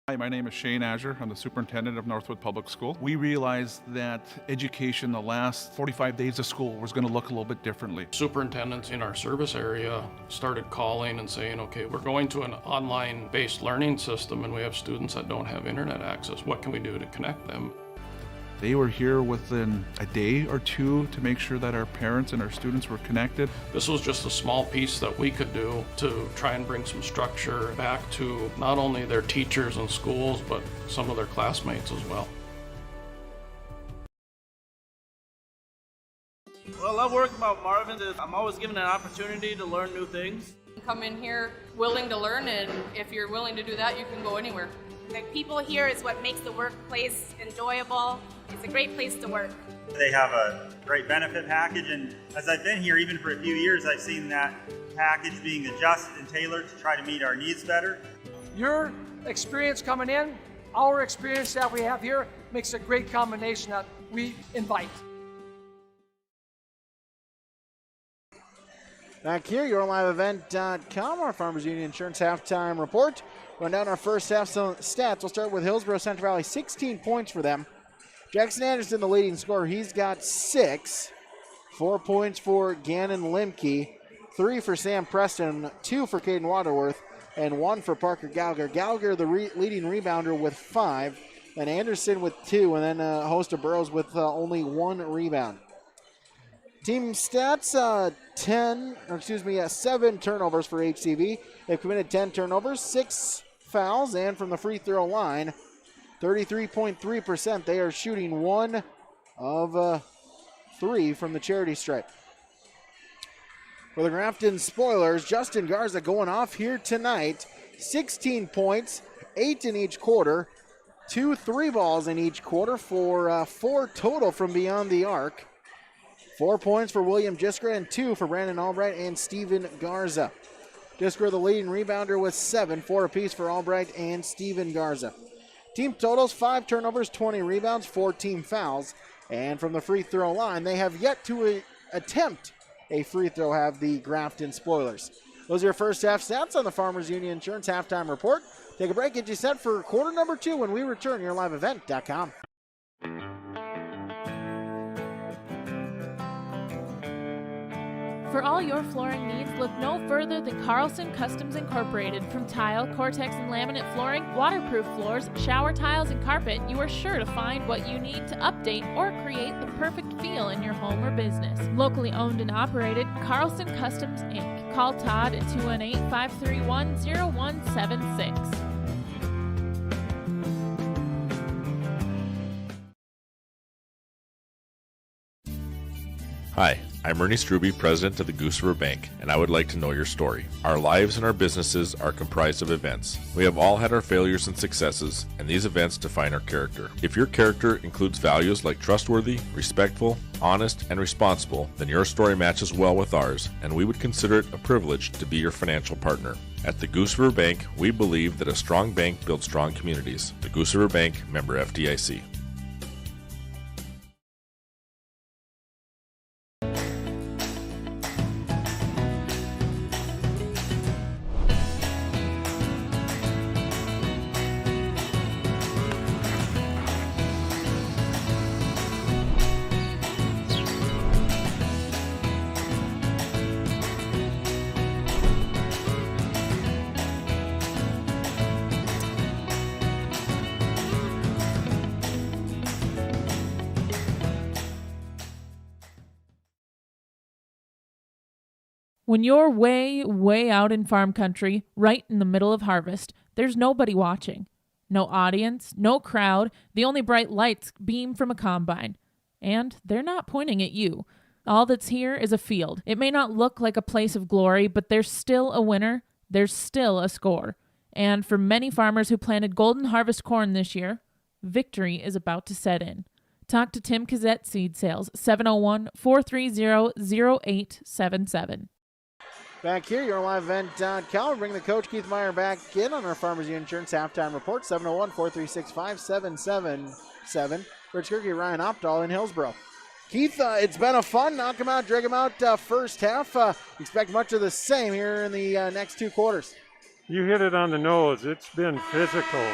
S8: Hi, my name is Shane Azure. I'm the superintendent of Northwood Public School. We realized that education the last 45 days of school was going to look a little bit differently.
S24: Superintendents in our service area started calling and saying, okay, we're going to an online-based learning system and we have students that don't have internet access. What can we do to connect them?
S8: They were here within a day or two to make sure that our parents and our students were connected.
S24: This was just a small piece that we could do to try and bring some structure back to not only their teachers and schools, but some of their classmates as well.
S25: What I love working about Marvin is I'm always given an opportunity to learn new things.
S26: Come in here willing to learn, and if you're willing to do that, you can go anywhere.
S27: The people here is what makes the workplace enjoyable. It's a great place to work.
S28: They have a great benefit package, and as I've been here even for a few years, I've seen that package being adjusted and tailored to try to meet our needs better.
S29: Your experience coming in, our experience that we have here, makes a great combination that we invite.
S2: Back here, yourliveevent.com, our Farmers Union Insurance halftime report. Run down our first half stats. We'll start with Hillsboro Central Valley, 16 points for them. Jackson Anderson, the leading scorer, he's got 6. 4 points for Gannon Limke, 3 for Sam Preston, 2 for Caden Waterworth, and 1 for Parker Gallagher. Gallagher, the leading rebounder, with 5, and Anderson with 2, and then a host of Burrows with only 1 rebound. Team stats, 7 turnovers for HCV. They've committed 10 turnovers, 6 fouls, and from the free throw line, 33.3%. They are shooting 1 of 3 from the charity stripe. For the Grafton Spoilers, Justin Garza going off here tonight. 16 points, 8 in each quarter, 2 3-balls in each quarter for 4 total from beyond the arc. 4 points for William Jiskra and 2 for Brandon Albright and Steven Garza. Jiskra, the leading rebounder, with 7, 4 apiece for Albright and Steven Garza. Team totals, 5 turnovers, 20 rebounds, 14 fouls. And from the free throw line, they have yet to attempt a free throw, have the Grafton Spoilers. Those are your first half stats on the Farmers Union Insurance halftime report. Take a break, get you set for quarter number 2 when we return. yourliveevent.com.
S21: For all your flooring needs, look no further than Carlson Customs Incorporated. From tile, Cortex and laminate flooring, waterproof floors, shower tiles, and carpet, you are sure to find what you need to update or create the perfect feel in your home or business. Locally owned and operated, Carlson Customs Inc. Call Todd at 218-531-0176.
S9: Hi, I'm Ernie Struby, president of the Goose River Bank, and I would like to know your story. Our lives and our businesses are comprised of events. We have all had our failures and successes, and these events define our character. If your character includes values like trustworthy, respectful, honest, and responsible, then your story matches well with ours, and we would consider it a privilege to be your financial partner. At the Goose River Bank, we believe that a strong bank builds strong communities. The Goose River Bank, member FDIC.
S21: When you're way, way out in farm country, right in the middle of harvest, there's nobody watching. No audience, no crowd, the only bright lights beam from a combine. And they're not pointing at you. All that's here is a field. It may not look like a place of glory, but there's still a winner. There's still a score. And for many farmers who planted golden harvest corn this year, victory is about to set in. Talk to Tim Kazette Seed Sales, 701-430-0877.
S2: Back here, your live event on Cal. Bring the coach Keith Meyer back in on our Farmers Union Insurance halftime report. 701-436-5777. Rich Kirky, Ryan Opdahl in Hillsboro. Keith, it's been a fun knock 'em out, drag 'em out first half. Expect much of the same here in the next two quarters.
S16: You hit it on the nose. It's been physical.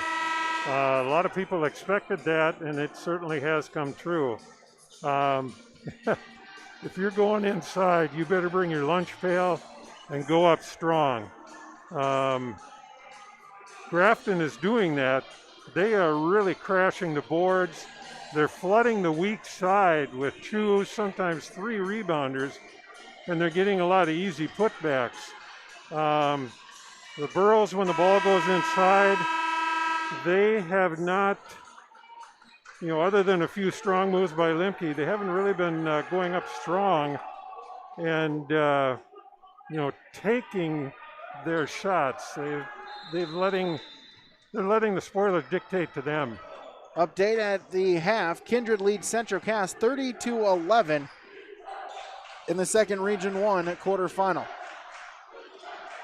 S16: A lot of people expected that, and it certainly has come true. If you're going inside, you better bring your lunch pail and go up strong. Grafton is doing that. They are really crashing the boards. They're flooding the weak side with 2, sometimes 3 rebounders, and they're getting a lot of easy putbacks. The Burros, when the ball goes inside, they have not, other than a few strong moves by Limke, they haven't really been going up strong and, taking their shots. They're letting the spoilers dictate to them.
S2: Update at the half. Kindred leads Central Cass 30-11 in the second Region 1 quarterfinal.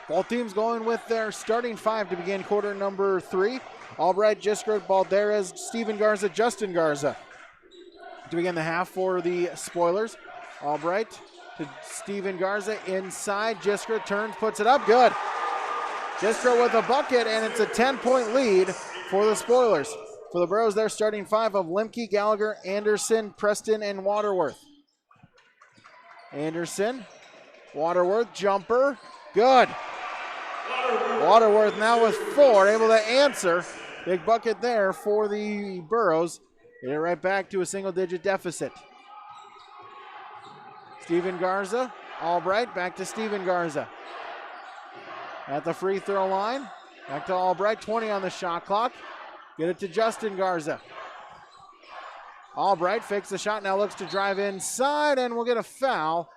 S2: Both teams going with their starting 5 to begin quarter number 3. Albright, Jiskra, Balderas, Steven Garza, Justin Garza. To begin the half for the spoilers. Albright to Steven Garza inside. Jiskra turns, puts it up. Good. Jiskra with a bucket, and it's a 10-point lead for the spoilers. For the Burros, they're starting 5 of Limke, Gallagher, Anderson, Preston, and Waterworth. Anderson, Waterworth, jumper. Good. Waterworth now with 4, able to answer. Big bucket there for the Burros. Get it right back to a single-digit deficit. Steven Garza, Albright, back to Steven Garza. At the free throw line, back to Albright, 20 on the shot clock. Get it to Justin Garza. Albright fakes the shot, now looks to drive inside, and we'll get a foul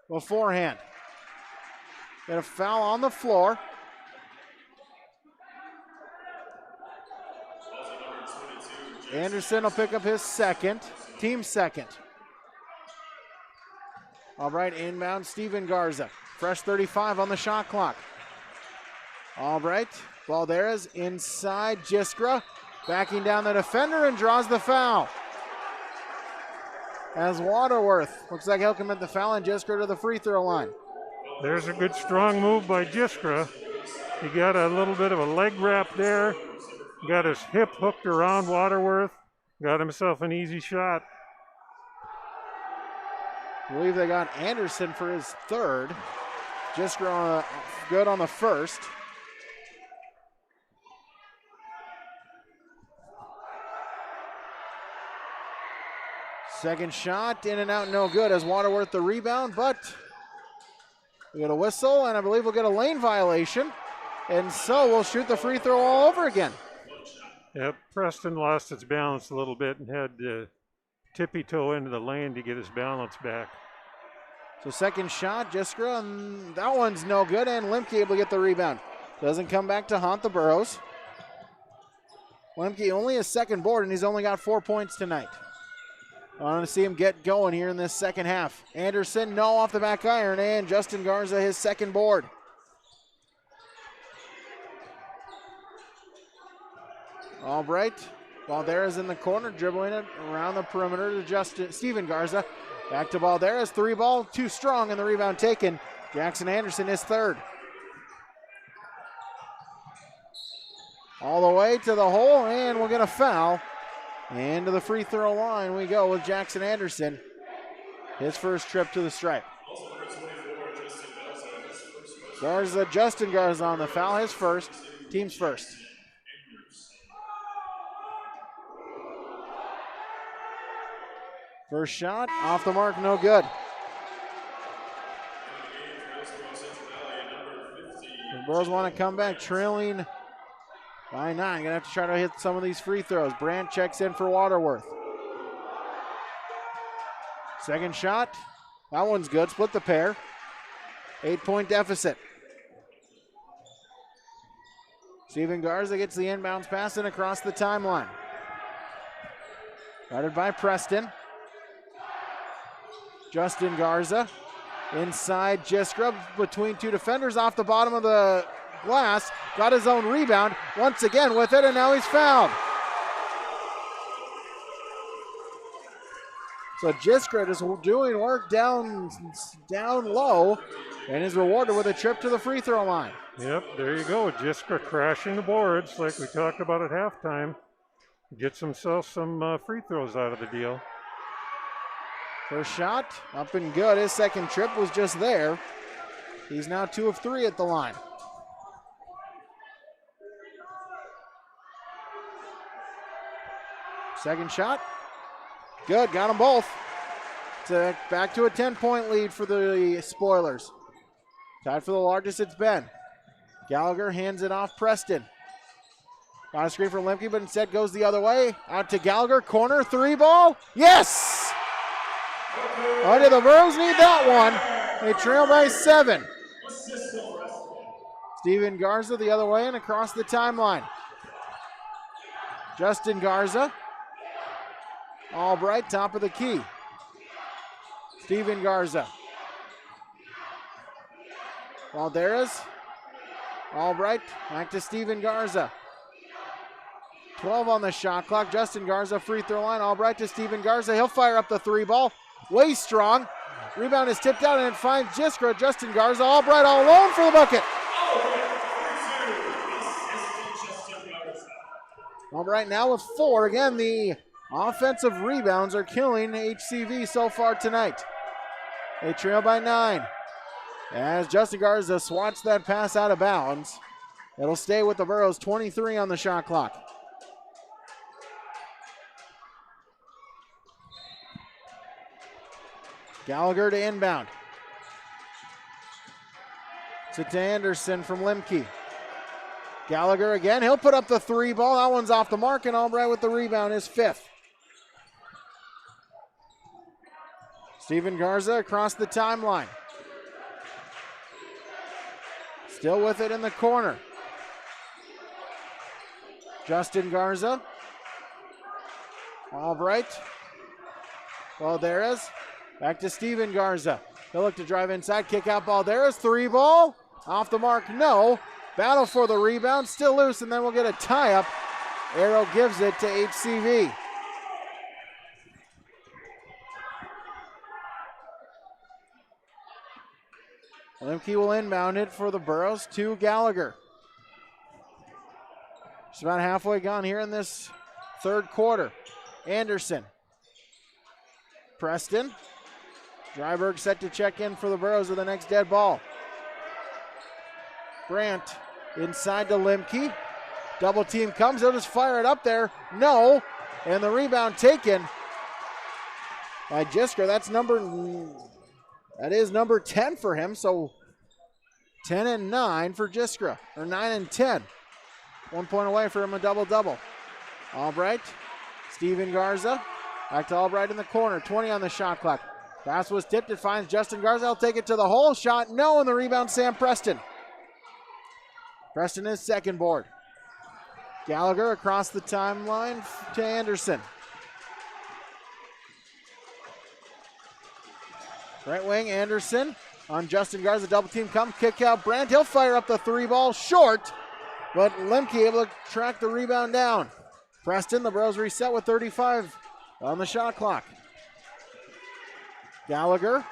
S2: beforehand. Get a foul on the floor. Anderson will pick up his second, team second. Albright inbound, Steven Garza. Fresh 35 on the shot clock. Albright, Balderas inside, Jiskra. Backing down the defender and draws the foul. As Waterworth, looks like he'll commit the foul, and Jiskra to the free throw line.
S16: There's a good strong move by Jiskra. He got a little bit of a leg wrap there. Got his hip hooked around Waterworth. Got himself an easy shot.
S2: I believe they got Anderson for his third. Just good on the first. Second shot, in and out, no good as Waterworth the rebound, but we get a whistle, and I believe we'll get a lane violation. And so we'll shoot the free throw all over again.
S16: Yep, Preston lost its balance a little bit and had to tippy toe into the lane to get his balance back.
S2: So second shot, Jiskra, and that one's no good, and Lemke able to get the rebound. Doesn't come back to haunt the Burros. Lemke only his second board, and he's only got 4 points tonight. I want to see him get going here in this second half. Anderson, no, off the back iron, and Justin Garza his second board. Albright, Balderas in the corner, dribbling it around the perimeter to Steven Garza. Back to Balderas, three ball, too strong, and the rebound taken. Jackson Anderson is third. All the way to the hole, and we'll get a foul. And to the free throw line we go with Jackson Anderson. His first trip to the stripe. Garza, Justin Garza on the foul, his first, team's first. First shot, off the mark, no good. The Burros want to come back trailing by 9. Gonna have to try to hit some of these free throws. Brandt checks in for Waterworth. Second shot, that one's good, split the pair. 8-point deficit. Steven Garza gets the inbounds pass in across the timeline. Guarded by Preston. Justin Garza inside, Jiskra between two defenders off the bottom of the glass. Got his own rebound once again with it, and now he's fouled. So Jiskra is doing work down low and is rewarded with a trip to the free throw line.
S16: Yep, there you go. Jiskra crashing the boards like we talked about at halftime. Gets himself some free throws out of the deal.
S2: First shot, up and good. His second trip was just there. He's now 2 of 3 at the line. Second shot, good, got them both. Back to a 10-point lead for the Spoilers. Tied for the largest it's been. Gallagher hands it off Preston. Got a screen for Lemke, but instead goes the other way. Out to Gallagher, corner, three ball. Yes! Oh, do the Burros need that one? They trail by 7. Steven Garza the other way and across the timeline. Justin Garza. Albright, top of the key. Steven Garza. Valderas. Albright, back to Steven Garza. 12 on the shot clock. Justin Garza, free throw line. Albright to Steven Garza. He'll fire up the three ball. Way strong. Rebound is tipped out and it finds Jiskra. Justin Garza, Albright all alone for the bucket. Albright now with 4. Again, the offensive rebounds are killing HCV so far tonight. They trail by 9. As Justin Garza swats that pass out of bounds. It'll stay with the Burros, 23 on the shot clock. Gallagher to inbound. To Anderson from Lemke. Gallagher again, he'll put up the three ball. That one's off the mark, and Albright with the rebound, his 5th. Steven Garza across the timeline. Still with it in the corner. Justin Garza. Albright. Balderas. Back to Steven Garza. He'll look to drive inside, kick out Balderas. Three ball. Off the mark, no. Battle for the rebound, still loose, and then we'll get a tie-up. Arrow gives it to HCV. Lemke will inbound it for the Burros to Gallagher. It's about halfway gone here in this third quarter. Anderson. Preston. Dryberg set to check in for the Burros with the next dead ball. Brandt inside to Limke. Double team comes, they'll just fire it up there. No, and the rebound taken by Jisker. That is number 10 for him, so 10 and 9 for Jiskra, or 9 and 10. 1 point away for him, a double-double. Albright, Steven Garza, back to Albright in the corner, 20 on the shot clock. Pass was tipped, it finds Justin Garza, he'll take it to the hole, shot no, and the rebound Sam Preston. Preston is second board. Gallagher across the timeline to Anderson. Right wing, Anderson on Justin Garza, double team comes, kick out Brandt, he'll fire up the three ball, short, but Limke able to track the rebound down. Preston, the Bros reset with 35 on the shot clock. Gallagher,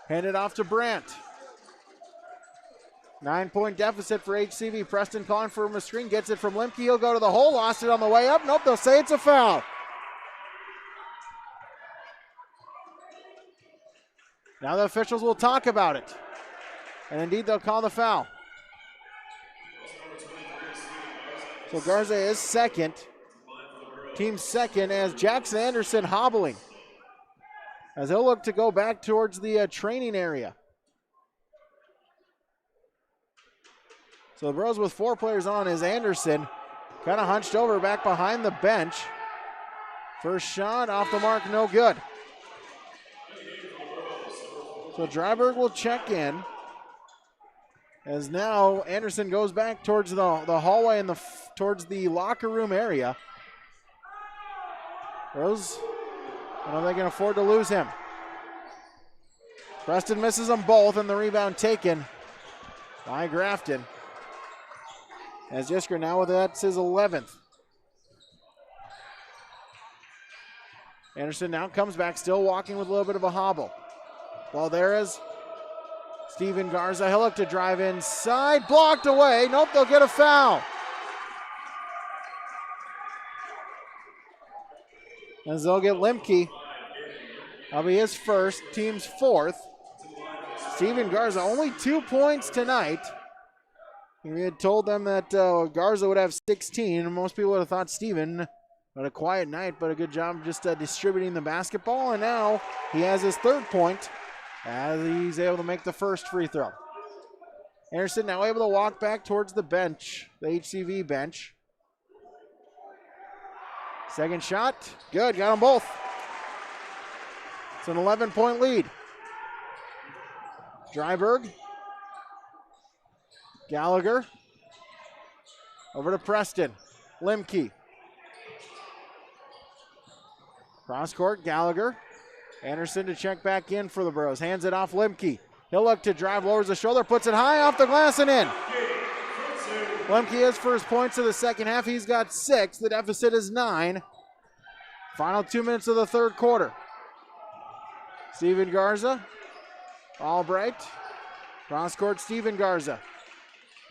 S2: handed off to Brandt. 9-point deficit for HCV. Preston calling for a screen, gets it from Limke. He'll go to the hole, lost it on the way up. Nope, they'll say it's a foul. Now the officials will talk about it. And indeed, they'll call the foul. So Garza is second. Team second as Jackson Anderson hobbling, as he'll look to go back towards the training area. So the Bros with 4 players on is Anderson, kind of hunched over back behind the bench. First shot off the mark, no good. So Dryberg will check in, as now Anderson goes back towards the hallway and towards the locker room area. Bros, I don't know if they can afford to lose him. Preston misses them both, and the rebound taken by Grafton. As Jisker now that's his 11th. Anderson now comes back, still walking with a little bit of a hobble. Well, there is Steven Garza. He'll look to drive inside, blocked away. Nope, they'll get a foul. As they'll get Limke. That'll be his first, team's 4th. Steven Garza, only 2 points tonight. We had told them that Garza would have 16, and most people would have thought Steven had a quiet night, but a good job just distributing the basketball, and now he has his 3rd point as he's able to make the first free throw. Anderson now able to walk back towards the bench, the HCV bench. Second shot, good, got them both. It's an 11-point lead. Dryberg. Gallagher. Over to Preston. Limke. Cross court, Gallagher. Anderson to check back in for the Bros. Hands it off Limke. He'll look to drive, lowers the shoulder, puts it high off the glass and in. Limke is first points of the second half. He's got 6. The deficit is 9. Final 2 minutes of the third quarter. Steven Garza. Albright. Cross court, Steven Garza.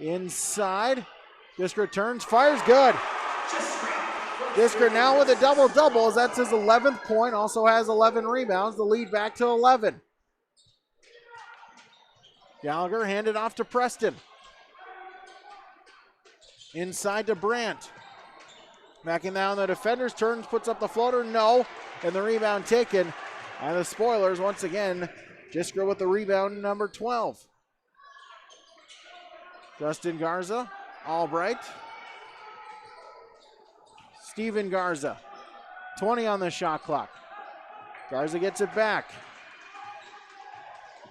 S2: Inside. Jisker turns, fires, good. Jisker now with a double-double, as that's his 11th point. Also has 11 rebounds. The lead back to 11. Gallagher handed off to Preston. Inside to Brandt. Backing down the defenders, turns, puts up the floater, no. And the rebound taken. And the Spoilers, once again, Jisker with the rebound, number 12. Justin Garza, Albright. Steven Garza, 20 on the shot clock. Garza gets it back.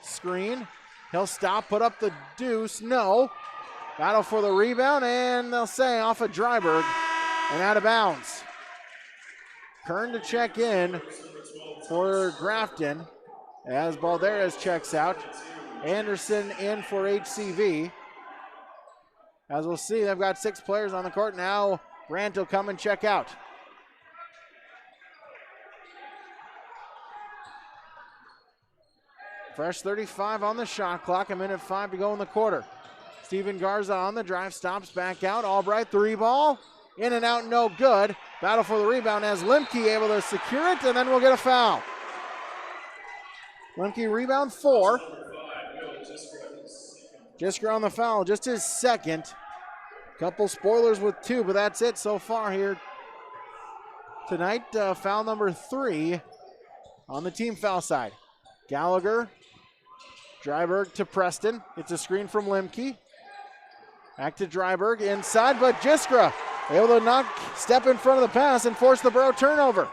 S2: Screen, he'll stop, put up the deuce, no. Battle for the rebound, and they'll say off of Dryberg and out of bounds. Kern to check in for Grafton as Balderas checks out. Anderson in for HCV. As we'll see, they've got 6 players on the court. Now Brandt will come and check out. Fresh 35 on the shot clock. 1:05 to go in the quarter. Steven Garza on the drive, stops back out. Albright, 3 ball. In and out, no good. Battle for the rebound as Limke able to secure it, and then we'll get a foul. Lemke rebound 4. Jisker on the foul, just his second. Couple spoilers with 2, but that's it so far here tonight. Foul number 3 on the team foul side. Gallagher, Dryberg to Preston. It's a screen from Lemke. Back to Dryberg inside, but Jiskra able to step in front of the pass and force the Borough turnover.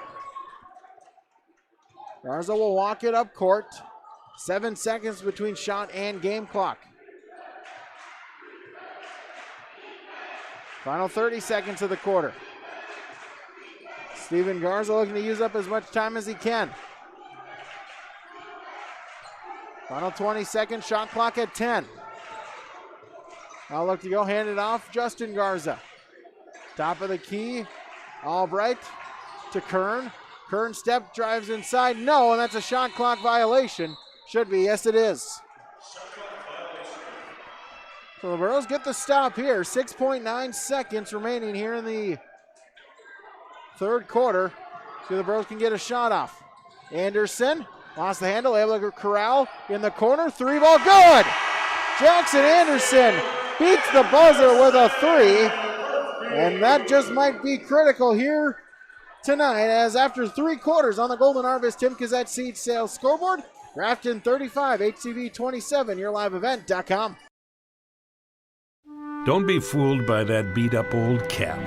S2: Garza will walk it up court. 7 seconds between shot and game clock. Final 30 seconds of the quarter. Steven Garza looking to use up as much time as he can. Final 20 seconds, shot clock at 10. Now look to go, hand it off, Justin Garza. Top of the key, Albright to Kern. Kern step, drives inside, no, and that's a shot clock violation. Should be, yes it is. So the Burrows get the stop here. 6.9 seconds remaining here in the third quarter. So the Burrows can get a shot off. Anderson lost the handle, able to corral in the corner. 3-ball, good! Jackson Anderson beats the buzzer with a 3. And that just might be critical here tonight, as after 3 quarters on the Golden Harvest Tim Kazette Seed Sales scoreboard, Grafton 35, HCV 27, yourliveevent.com.
S10: Don't be fooled by that beat-up old cap.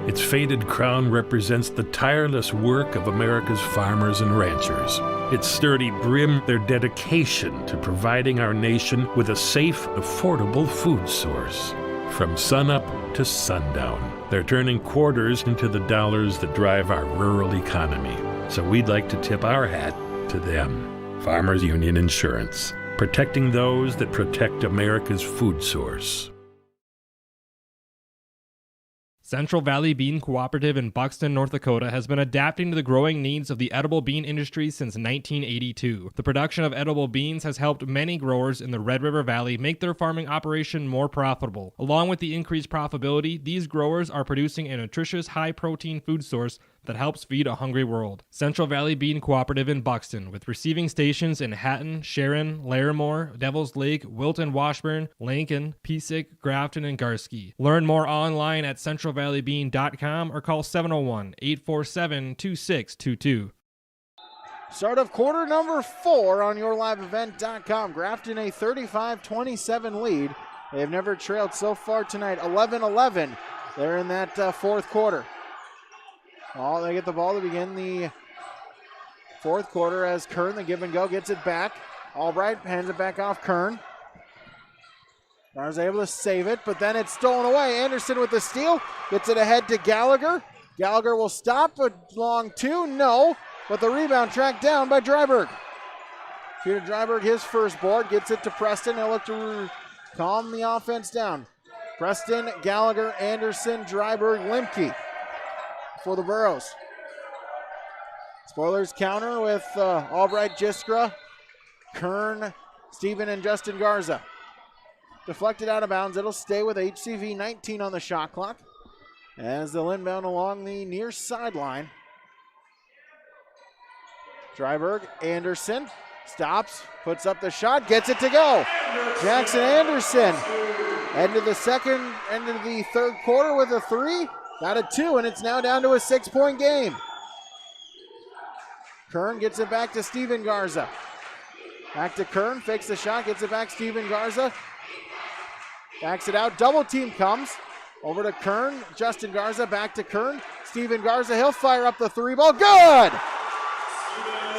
S10: Its faded crown represents the tireless work of America's farmers and ranchers. Its sturdy brim, their dedication to providing our nation with a safe, affordable food source. From sunup to sundown, they're turning quarters into the dollars that drive our rural economy. So we'd like to tip our hat to them. Farmers Union Insurance, protecting those that protect America's food source.
S12: Central Valley Bean Cooperative in Buxton, North Dakota has been adapting to the growing needs of the edible bean industry since 1982. The production of edible beans has helped many growers in the Red River Valley make their farming operation more profitable. Along with the increased profitability, these growers are producing a nutritious, high-protein food source that helps feed a hungry world. Central Valley Bean Cooperative in Buxton, with receiving stations in Hatton, Sharon, Larimore, Devils Lake, Wilton, Washburn, Lincoln, Piesick, Grafton, and Garski. Learn more online at centralvalleybean.com or call 701-847-2622.
S2: Start of quarter number 4 on yourliveevent.com. Grafton a 35-27 lead. They've never trailed so far tonight. 11-11. They're in that fourth quarter. Oh, they get the ball to begin the fourth quarter as Kern, the give and go, gets it back. Albright hands it back off Kern. Barnes able to save it, but then it's stolen away. Anderson with the steal, gets it ahead to Gallagher. Gallagher will stop, a long 2, no, but the rebound tracked down by Dryberg. Peter Dryberg, his first board, gets it to Preston. He'll look to calm the offense down. Preston, Gallagher, Anderson, Dryberg, Lemke for the Burrows. Spoilers counter with Albright, Jiskra, Kern, Steven, and Justin Garza. Deflected out of bounds. It'll stay with HCV 19 on the shot clock as they'll inbound along the near sideline. Dryberg, Anderson stops, puts up the shot, gets it to go. Jackson Anderson end of the third quarter with a 3. Got a 2, and it's now down to a 6-point game. Kern gets it back to Steven Garza. Back to Kern, fakes the shot, gets it back, Steven Garza. Backs it out, double team comes. Over to Kern, Justin Garza, back to Kern. Steven Garza, he'll fire up the 3-ball, good!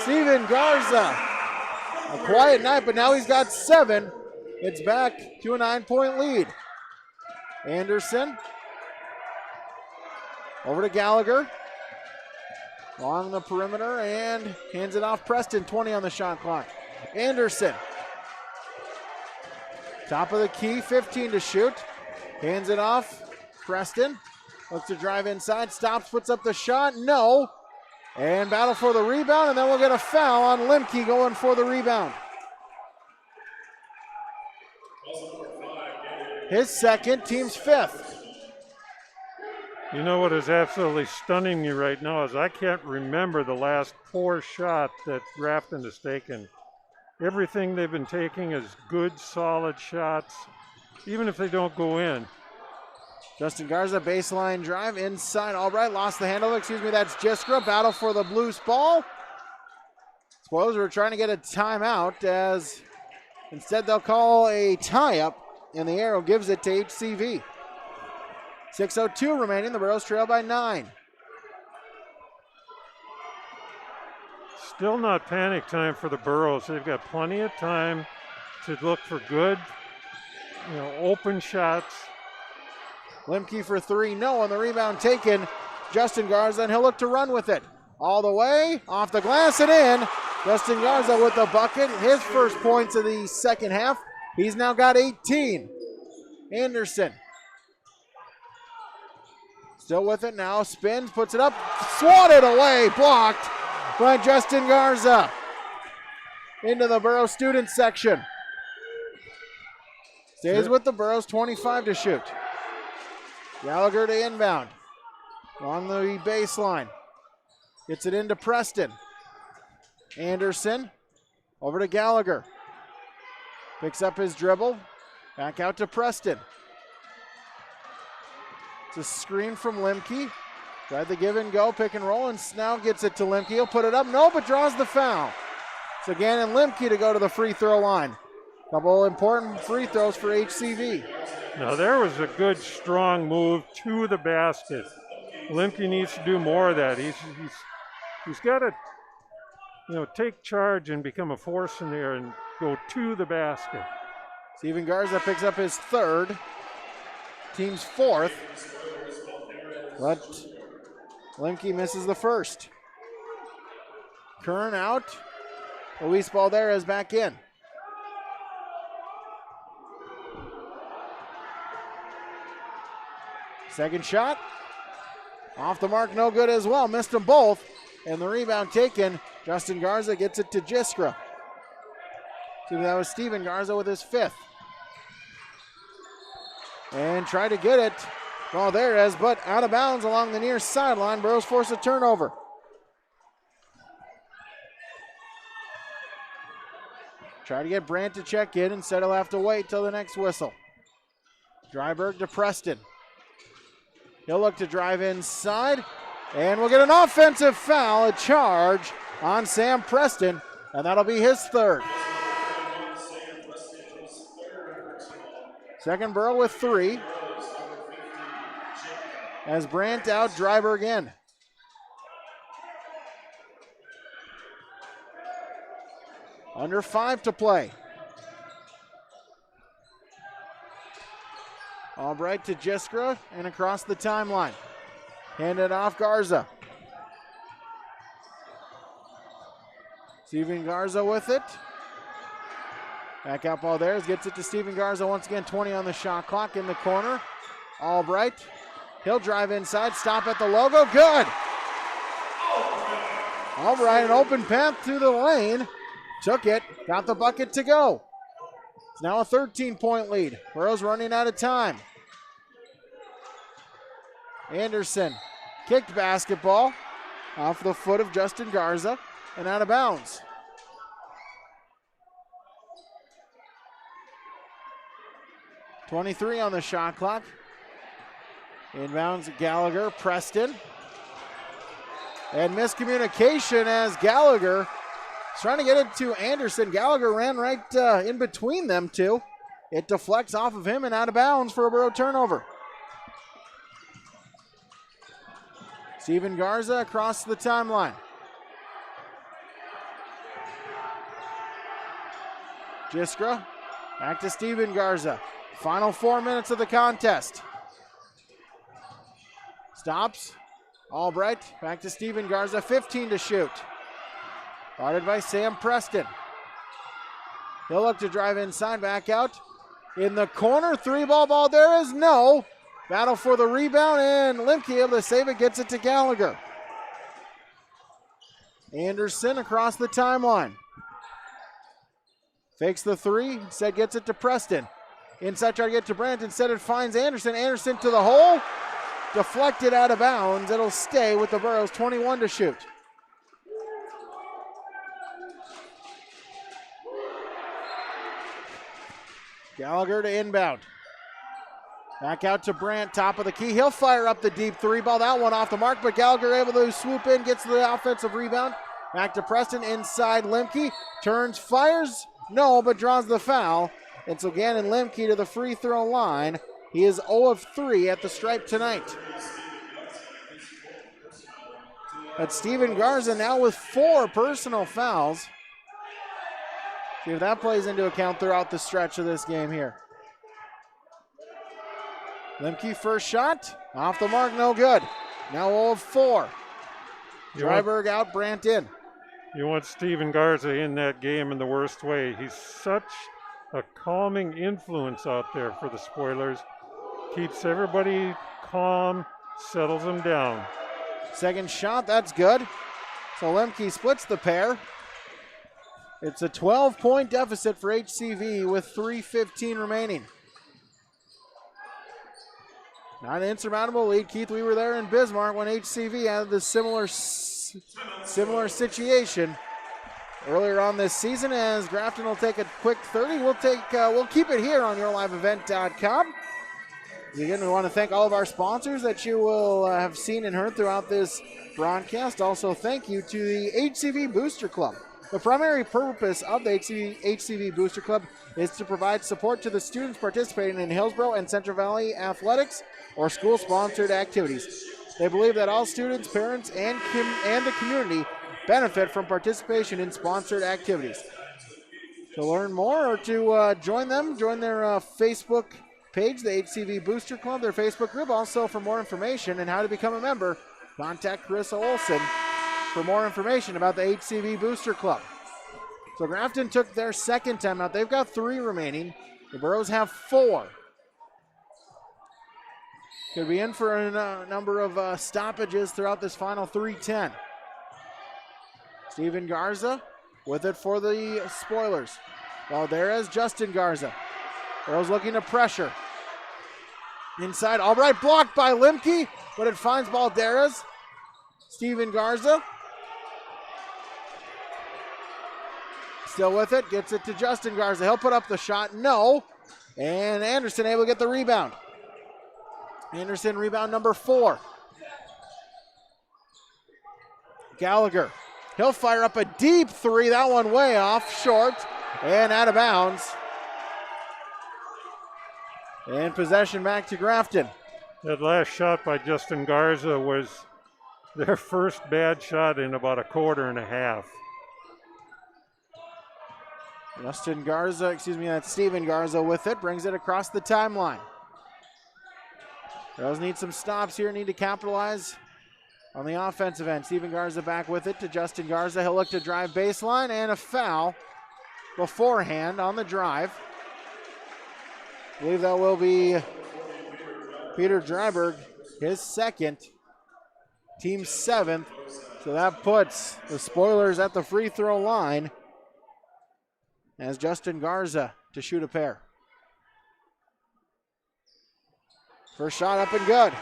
S2: Steven Garza, a quiet night, but now he's got 7. It's back to a 9-point lead. Anderson. Over to Gallagher. Along the perimeter and hands it off Preston. 20 on the shot clock. Anderson. Top of the key, 15 to shoot. Hands it off. Preston. Looks to drive inside. Stops, puts up the shot. No. And battle for the rebound, and then we'll get a foul on Lemke going for the rebound. His second, team's 5th.
S16: You know what is absolutely stunning me right now is I can't remember the last poor shot that Grafton has taken everything they've been taking is good, solid shots, even if they don't go in.
S2: Justin Garza, baseline drive inside. Albright lost the handle. That's Jiskra. Battle for the Blues ball. Spoilers were trying to get a timeout as instead they'll call a tie-up, and the arrow gives it to HCV. 6:02 remaining. The Burros trail by 9.
S16: Still not panic time for the Burros. They've got plenty of time to look for good, open shots.
S2: Limke for 3, no on the rebound taken. Justin Garza, and he'll look to run with it. All the way, off the glass and in. Justin Garza with the bucket, his first points of the second half. He's now got 18. Anderson. Still with it now, spins, puts it up, swatted away, blocked by Justin Garza. Into the Burros student section. Stays with the Burros, 25 to shoot. Gallagher to inbound. On the baseline. Gets it into Preston. Anderson over to Gallagher. Picks up his dribble. Back out to Preston. It's a screen from Limke. Tried the give and go, pick and roll, and now gets it to Limke. He'll put it up. No, but draws the foul. So Gannon Limke to go to the free throw line. Couple important free throws for HCV.
S16: Now there was a good strong move to the basket. Limke needs to do more of that. He's got to take charge and become a force in there and go to the basket.
S2: Steven Garza picks up his third, team's fourth, but Limke misses the first. Kern out. Luis Balderas back in. Second shot. Off the mark, no good as well. Missed them both. And the rebound taken. Justin Garza gets it to Jiskra. That was Steven Garza with his fifth. And tried to get it. Well, there it is, but out of bounds along the near sideline. Burros force a turnover. Try to get Brandt to check in. Instead, he'll have to wait till the next whistle. Dryberg to Preston. He'll look to drive inside, and we'll get an offensive foul, a charge on Sam Preston, and that'll be his third. Second Burrow with 3. As Brandt out, Dryberg in. Under 5 to play. Albright to Jiskra and across the timeline. Handed off Garza. Steven Garza with it. Back out ball there. Gets it to Steven Garza once again. 20 on the shot clock in the corner. Albright. He'll drive inside. Stop at the logo. Good. Albright, an open path to the lane. Took it. Got the bucket to go. It's now a 13-point lead. Burros running out of time. Anderson kicked basketball off the foot of Justin Garza and out of bounds. .23 on the shot clock. Inbounds Gallagher, Preston. And miscommunication as Gallagher is trying to get it to Anderson. Gallagher ran right in between them two. It deflects off of him and out of bounds for a Burro turnover. Steven Garza across the timeline. Jiskra back to Steven Garza. Final 4 minutes of the contest. Stops. Albright back to Steven Garza. 15 to shoot. Guarded by Sam Preston. He'll look to drive inside, back out. In the corner, 3-ball there is no. Battle for the rebound, and Limke able to save it, gets it to Gallagher. Anderson across the timeline. Fakes the 3, instead gets it to Preston. Inside try to get to Brandt, instead it finds Anderson. Anderson to the hole. Deflected out of bounds. It'll stay with the Burros, 21 to shoot. Gallagher to inbound. Back out to Brandt, top of the key. He'll fire up the deep three ball. That one off the mark, but Gallagher able to swoop in, gets the offensive rebound. Back to Preston, inside Lemke. Turns, fires, no, but draws the foul. And so Gannon Lemke to the free throw line. He is 0 of 3 at the stripe tonight. But Steven Garza now with 4 personal fouls. See if that plays into account throughout the stretch of this game here. Lemke first shot, off the mark, no good. Now 0 of 4. Dryberg out, Brandt in.
S16: You want Steven Garza in that game in the worst way. He's such a calming influence out there for the Spoilers. Keeps everybody calm, settles them down.
S2: Second shot, that's good. So Lemke splits the pair. It's a 12-point deficit for HCV with 3:15 remaining. Not an insurmountable lead. Keith, we were there in Bismarck when HCV had this similar situation earlier on this season. As Grafton will take a quick 30. We'll keep it here on yourliveevent.com. Again, we want to thank all of our sponsors that you will have seen and heard throughout this broadcast. Also, thank you to the HCV Booster Club. The primary purpose of the HCV Booster Club is to provide support to the students participating in Hillsboro and Central Valley athletics or school-sponsored activities. They believe that all students, parents, and the community benefit from participation in sponsored activities. To learn more or to join their Facebook page, the HCV Booster Club, their Facebook group. Also, for more information and how to become a member, contact Carissa Olson for more information about the HCV Booster Club. So Grafton took their second timeout. They've got 3 remaining. The Burros have 4. Could be in for a number of stoppages throughout this final 3:10. Steven Garza with it for the Spoilers. Well, there is Justin Garza. Burros looking to pressure. Inside, Albright blocked by Lemke, but it finds Balderas. Steven Garza. Still with it, gets it to Justin Garza. He'll put up the shot, no. And Anderson able to get the rebound. Anderson, rebound number 4. Gallagher, he'll fire up a deep 3. That one way off, short, and out of bounds. And possession back to Grafton.
S16: That last shot by Justin Garza was their first bad shot in about a quarter and a half.
S2: That's Steven Garza with it, brings it across the timeline. Girls need some stops here, need to capitalize on the offensive end. Steven Garza back with it to Justin Garza. He'll look to drive baseline, and a foul beforehand on the drive. I believe that will be Peter Dryberg, his second, team 7th. So that puts the Spoilers at the free throw line as Justin Garza to shoot a pair. First shot up and good.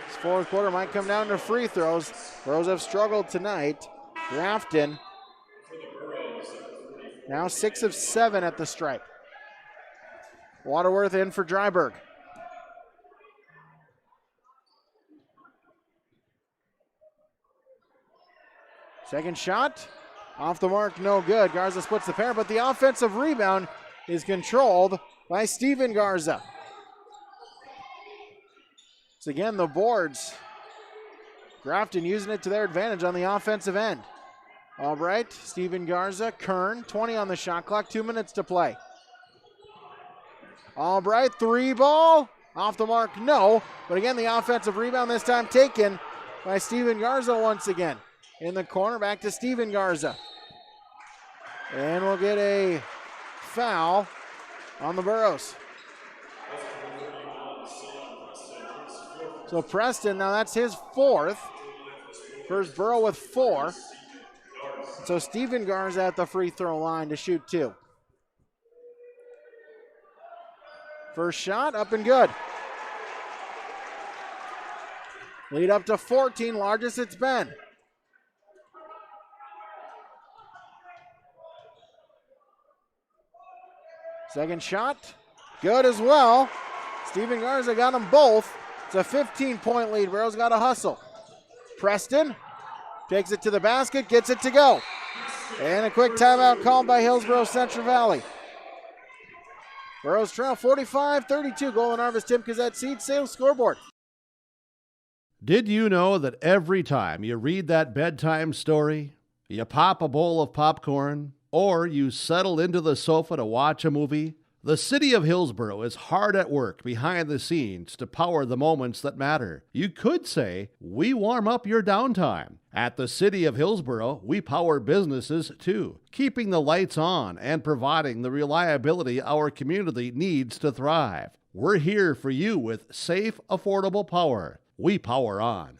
S2: This fourth quarter might come down to free throws. Burros have struggled tonight. Grafton now 6 of 7 at the stripe. Waterworth in for Dryberg. Second shot, off the mark, no good. Garza splits the pair, but the offensive rebound is controlled by Steven Garza. So again, the boards, Grafton using it to their advantage on the offensive end. All right, Steven Garza, Kern, 20 on the shot clock, 2 minutes to play. Albright, 3 ball, off the mark, no. But again, the offensive rebound this time taken by Steven Garza once again. In the corner, back to Steven Garza. And we'll get a foul on the Burros. So Preston, now that's his 4th. First Burrow with 4. So Steven Garza at the free throw line to shoot 2. First shot, up and good. Lead up to 14, largest it's been. Second shot, good as well. Steven Garza got them both. It's a 15-point lead. Burrow's got to hustle. Preston takes it to the basket, gets it to go. And a quick timeout called by Hillsboro Central Valley. Burrows trail 45-32. Golden Harvest Tim Kazette Seed Sales Scoreboard.
S1: Did you know that every time you read that bedtime story, you pop a bowl of popcorn, or you settle into the sofa to watch a movie? The city of Hillsboro is hard at work behind the scenes to power the moments that matter. You could say, we warm up your downtime. At the city of Hillsboro, we power businesses too, keeping the lights on and providing the reliability our community needs to thrive. We're here for you with safe, affordable power. We power on.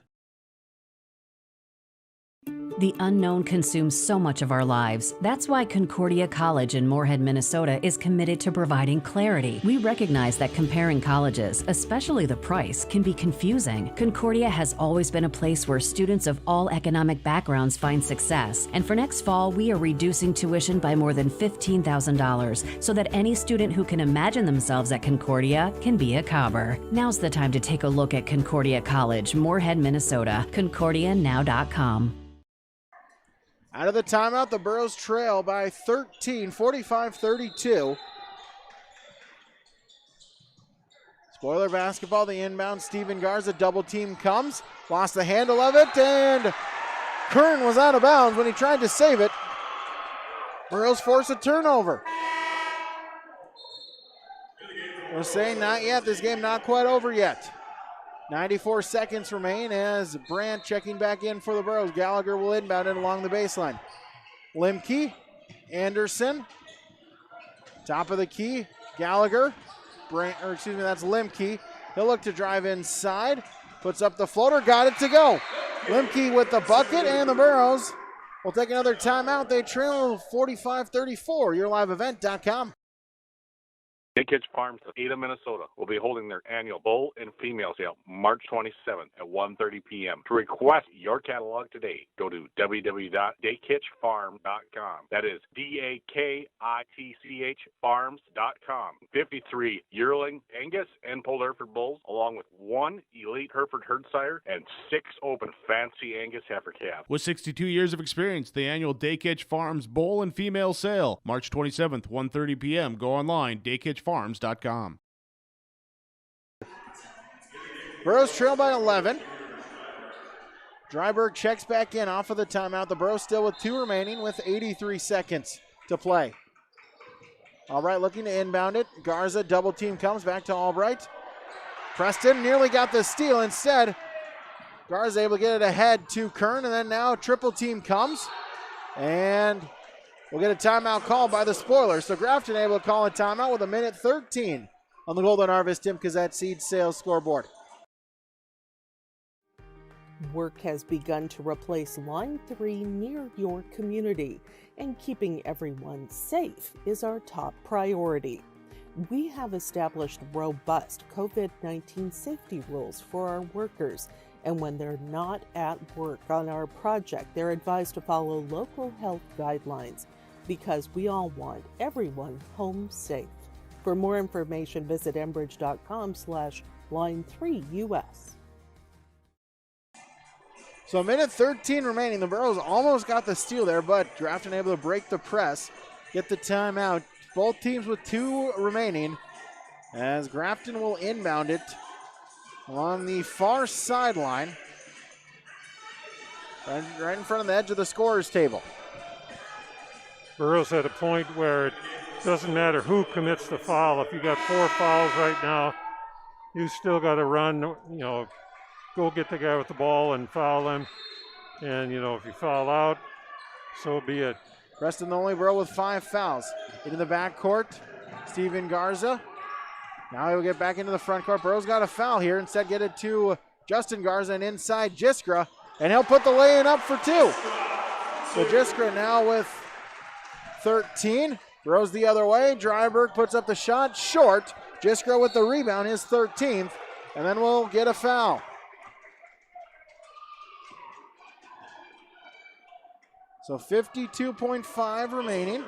S3: The unknown consumes so much of our lives. That's why Concordia College in Moorhead, Minnesota is committed to providing clarity. We recognize that comparing colleges, especially the price, can be confusing. Concordia has always been a place where students of all economic backgrounds find success. And for next fall, we are reducing tuition by more than $15,000 so that any student who can imagine themselves at Concordia can be a Cobber. Now's the time to take a look at Concordia College, Moorhead, Minnesota. ConcordiaNow.com.
S2: Out of the timeout, the Burros trail by 13, 45-32. Spoiler basketball, the inbound, Steven Garza, double team comes, lost the handle of it, and Kern was out of bounds when he tried to save it. Burros force a turnover. We're saying not yet, this game not quite over yet. 94 seconds remain as Brandt checking back in for the Burros. Gallagher will inbound it along the baseline. Limke, Anderson, top of the key, Gallagher, that's Limke. He'll look to drive inside, puts up the floater, got it to go. Limke with the bucket, and the Burros will take another timeout. They trail 45-34, YourLiveEvent.com.
S7: Kitch Farms of Ada, Minnesota will be holding their annual bull and female sale March 27th at 1:30 p.m. To request your catalog today, go to www.dakitchfarm.com. That is DAKITCH farms.com. 53 yearling Angus and Polled Hereford bulls, along with 1 elite Hereford herd sire and 6 open fancy Angus heifer calves.
S13: With 62 years of experience, the annual Dakitch Farms bull and female sale March 27th, 1:30 p.m. Go online, dakitchfarms.com.
S2: Burros trail by 11. Dryberg checks back in off of the timeout. The Burros still with 2 remaining with 83 seconds to play. Albright looking to inbound it. Garza double team comes back to Albright. Preston nearly got the steal. Instead, Garza able to get it ahead to Kern, and then now triple team comes. And we'll get a timeout called by the spoilers. So Grafton able to call a timeout with 1:13 on the Golden Harvest Tim Kazette Seed Sales Scoreboard.
S14: Work has begun to replace Line 3 near your community, and keeping everyone safe is our top priority. We have established robust COVID-19 safety rules for our workers, and when they're not at work on our project, they're advised to follow local health guidelines, because we all want everyone home safe. For more information, visit enbridge.com/line3us.
S2: So 1:13 remaining. The Burros almost got the steal there, but Grafton able to break the press, get the timeout. Both teams with 2 remaining as Grafton will inbound it along the far sideline, right in front of the edge of the scorer's table.
S16: Burros at a point where it doesn't matter who commits the foul. If you got 4 fouls right now, you still got to run, go get the guy with the ball and foul him. And, if you foul out, so be it.
S2: Preston the only Burro with 5 fouls. Into the backcourt, Steven Garza. Now he'll get back into the front court. Burro's got a foul here. Instead, get it to Justin Garza and inside Jiskra. And he'll put the lay-in up for 2. So Jiskra now with 13. Burro's the other way. Dryberg puts up the shot short. Jiskra with the rebound, his 13th. And then we'll get a foul. So 52.5 remaining.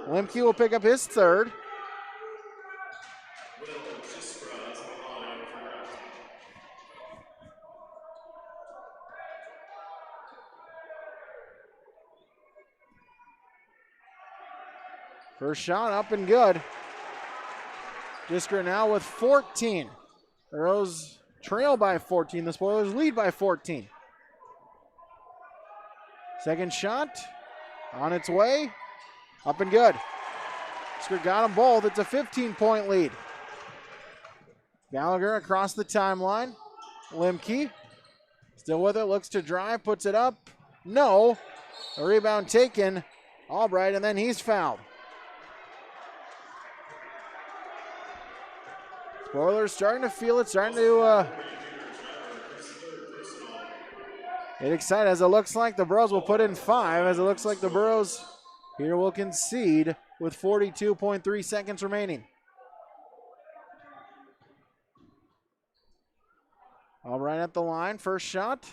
S2: Lemke will pick up his third. First shot up and good. Disker now with 14. The Rose trail by 14. The Spoilers lead by 14. Second shot on its way. Up and good. Disker got them both. It's a 15-point lead. Gallagher across the timeline. Lemke still with it. Looks to drive. Puts it up. No. A rebound taken. Albright, and then he's fouled. Spoilers starting to feel it, starting to get excited as it looks like the Burros will put in 5, as it looks like the Burros here will concede with 42.3 seconds remaining. All right at the line, first shot,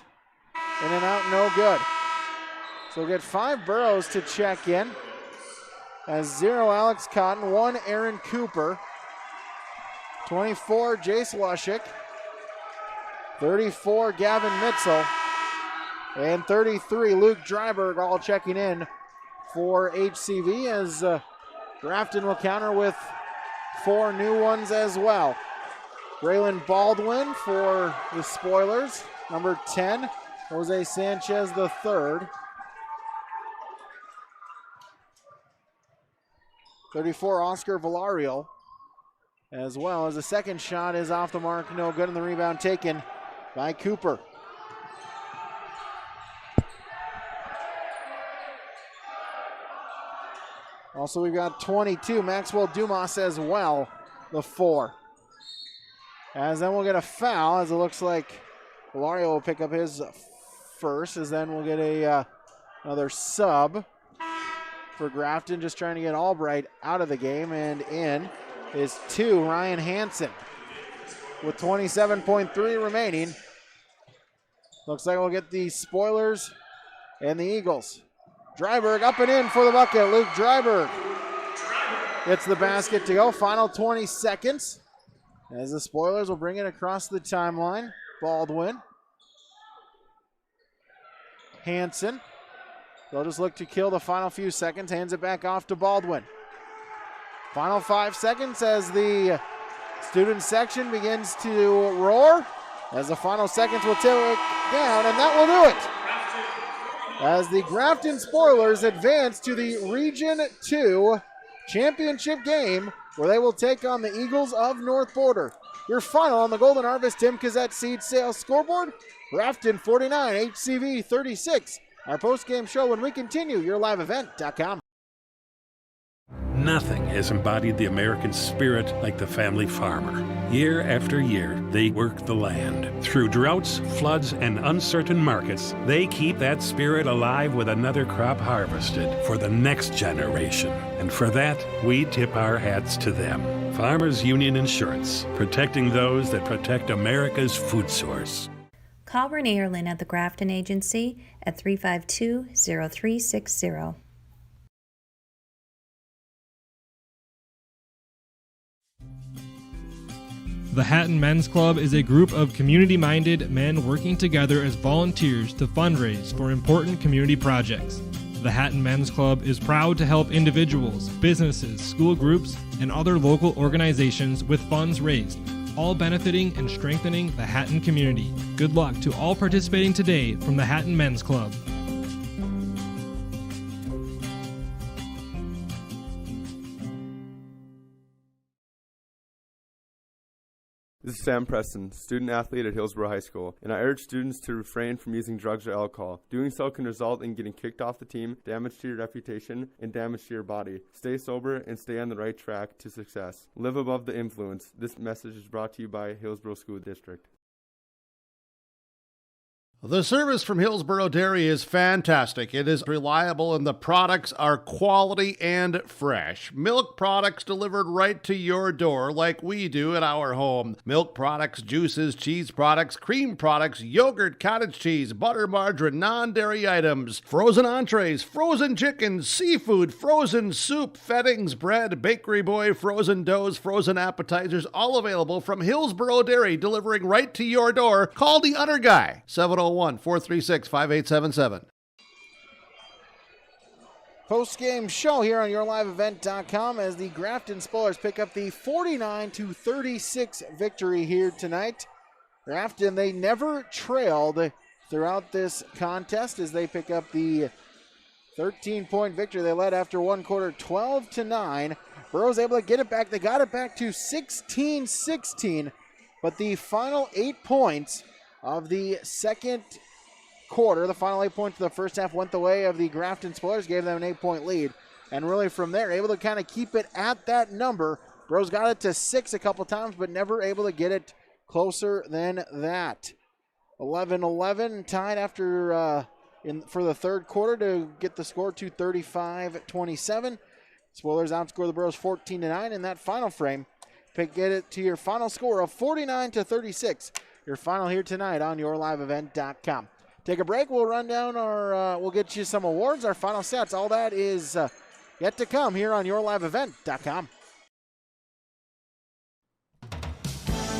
S2: in and out, no good. So we'll get 5 Burros to check in, as 0 Alex Cotton, 1 Aaron Cooper, 24, Jace Lushik, 34, Gavin Mitzel, and 33, Luke Dryberg, all checking in for HCV, as Grafton will counter with 4 new ones as well. Braylon Baldwin for the Spoilers, number 10, Jose Sanchez the third. 34, Oscar Valario. As well as the second shot is off the mark, no good, and the rebound taken by Cooper. Also, we've got 22, Maxwell Dumas as well, the 4. As then we'll get a foul, as it looks like Valario will pick up his first, as then we'll get another sub for Grafton, just trying to get Albright out of the game, and in is 2, Ryan Hansen, with 27.3 remaining. Looks like we'll get the Spoilers and the Eagles. Dryberg up and in for the bucket. Luke Dryberg gets the basket to go. Final 20 seconds as the Spoilers will bring it across the timeline. Baldwin. Hansen. They'll just look to kill the final few seconds. Hands it back off to Baldwin. Final 5 seconds as the student section begins to roar. As the final seconds will tick down, and that will do it. As the Grafton Spoilers advance to the Region 2 championship game, where they will take on the Eagles of North Border. Your final on the Golden Harvest Tim Cassette Seed Sales scoreboard, Grafton 49, HCV 36. Our post-game show when we continue, yourliveevent.com.
S10: Nothing has embodied the American spirit like the family farmer. Year after year, they work the land. Through droughts, floods, and uncertain markets, they keep that spirit alive with another crop harvested for the next generation. And for that, we tip our hats to them. Farmers Union Insurance, protecting those that protect America's food source.
S4: Call Renee Erlin at the Grafton Agency at 352-0360.
S12: The Hatton Men's Club is a group of community-minded men working together as volunteers to fundraise for important community projects. The Hatton Men's Club is proud to help individuals, businesses, school groups, and other local organizations with funds raised, all benefiting and strengthening the Hatton community. Good luck to all participating today from the Hatton Men's Club.
S11: This is Sam Preston, student athlete at Hillsboro High School, and I urge students to refrain from using drugs or alcohol. Doing so can result in getting kicked off the team, damage to your reputation, and damage to your body. Stay sober and stay on the right track to success. Live above the influence. This message is brought to you by Hillsboro School District.
S1: The service from Hillsboro Dairy is fantastic. It is reliable and the products are quality and fresh. Milk products delivered right to your door like we do at our home. Milk products, juices, cheese products, cream products, yogurt, cottage cheese, butter, margarine, non-dairy items, frozen entrees, frozen chickens, seafood, frozen soup, fettings, bread, bakery boy, frozen doughs, frozen appetizers, all available from Hillsboro Dairy, delivering right to your door. Call the Udder Guy, 701-436-5877.
S2: Post-game show here on YourLiveEvent.com as the Grafton Spoilers pick up the 49-36 victory here tonight. Grafton, they never trailed throughout this contest as they pick up the 13-point victory. They led after one quarter, 12-9. Burrow's able to get it back. They got it back to 16-16, but the final 8 points of the second quarter, the final 8 points of the first half went the way of the Grafton Spoilers, gave them an 8-point lead. And really from there, able to kind of keep it at that number. Bros got it to 6 a couple times, but never able to get it closer than that. 11-11, tied after for the third quarter to get the score to 35-27. Spoilers outscore the Bros 14-9 in that final frame. Get it to your final score of 49-36. Your final here tonight on YourLiveEvent.com. Take a break. We'll run down we'll get you some awards, our final sets. All that is yet to come here on YourLiveEvent.com.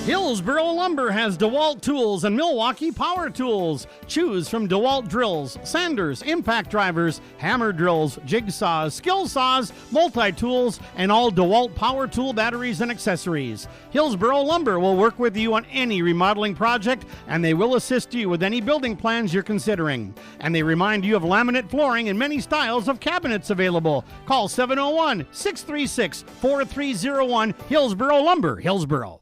S5: Hillsboro Lumber has DeWalt tools and Milwaukee power tools. Choose from DeWalt drills, sanders, impact drivers, hammer drills, jigsaws, skill saws, multi-tools, and all DeWalt power tool batteries and accessories. Hillsboro Lumber will work with you on any remodeling project, and they will assist you with any building plans you're considering. And they remind you of laminate flooring and many styles of cabinets available. Call 701-636-4301, Hillsboro Lumber, Hillsboro.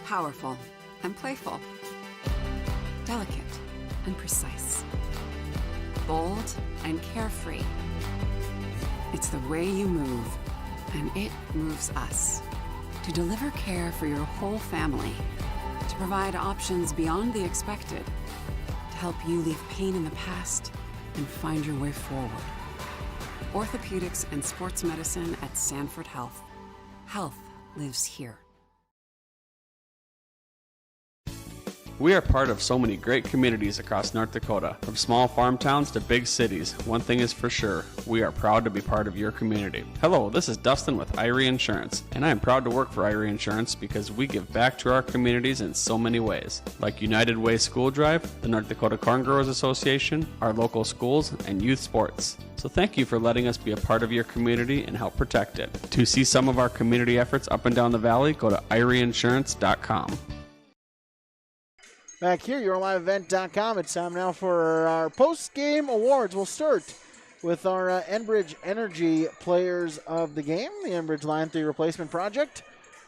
S6: Powerful and playful, delicate and precise, bold and carefree. It's the way you move, and it moves us. To deliver care for your whole family, to provide options beyond the expected, to help you leave pain in the past and find your way forward. Orthopedics and sports medicine at Sanford Health. Health lives here.
S15: We are part of so many great communities across North Dakota, from small farm towns to big cities. One thing is for sure, we are proud to be part of your community. Hello, this is Dustin with Irie Insurance, and I am proud to work for Irie Insurance because we give back to our communities in so many ways, like United Way School Drive, the North Dakota Corn Growers Association, our local schools, and youth sports. So thank you for letting us be a part of your community and help protect it. To see some of our community efforts up and down the valley, go to IrieInsurance.com.
S2: Back here, YourLiveEvent.com. It's time now for our post-game awards. We'll start with our Enbridge Energy Players of the Game, the Enbridge Line 3 Replacement Project.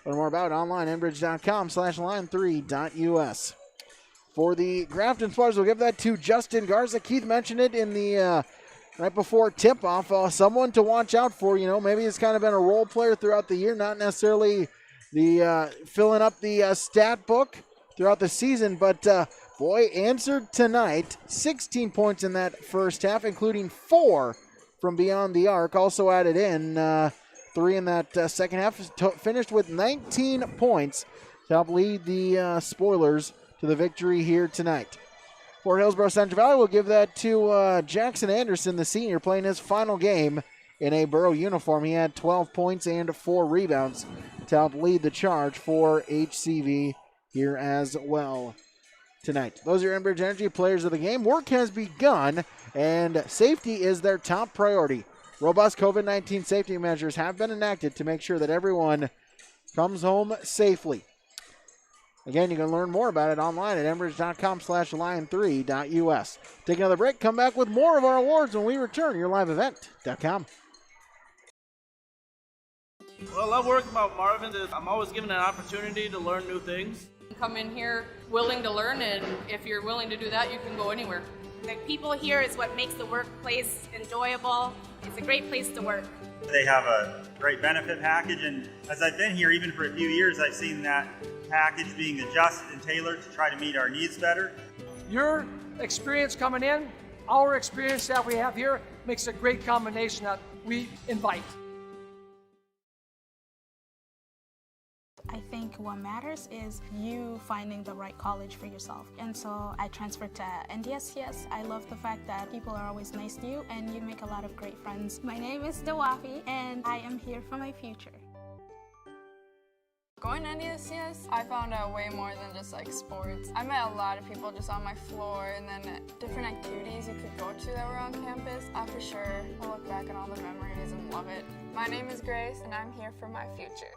S2: Learn more about it online, enbridge.com/line3.us. For the Grafton Spoilers, we'll give that to Justin Garza. Keith mentioned it in the right before tip-off. Someone to watch out for. You know, maybe he's kind of been a role player throughout the year, not necessarily the filling up the stat book throughout the season, but boy, answered tonight. 16 points in that first half, including 4 from beyond the arc. Also added in 3 in that second half. Finished with 19 points to help lead the Spoilers to the victory here tonight. For Hillsboro Central Valley, we'll give that to Jackson Anderson, the senior, playing his final game in a Borough uniform. He had 12 points and 4 rebounds to help lead the charge for HCV here as well tonight. Those are your Enbridge Energy Players of the Game. Work has begun, and safety is their top priority. Robust COVID-19 safety measures have been enacted to make sure that everyone comes home safely. Again, you can learn more about it online at enbridge.com/line3.us. Take another break. Come back with more of our awards when we return. YourLiveEvent.com.
S25: What I love working about Marvin is I'm always given an opportunity to learn new things.
S26: Come in here willing to learn, and if you're willing to do that, you can go anywhere.
S27: The people here is what makes the workplace enjoyable. It's a great place to work.
S8: They have a great benefit package, and as I've been here even for a few years, I've seen that package being adjusted and tailored to try to meet our needs better.
S29: Your experience coming in, our experience that we have here makes a great combination that we invite.
S17: I think what matters is you finding the right college for yourself. And so I transferred to NDSCS. I love the fact that people are always nice to you and you make a lot of great friends. My name is Dawafi and I am here for my future.
S18: Going to NDSCS, I found out way more than just like sports. I met a lot of people just on my floor, and then different activities you could go to that were on campus. I for sure will look back on all the memories and love it. My name is Grace and I'm here for my future.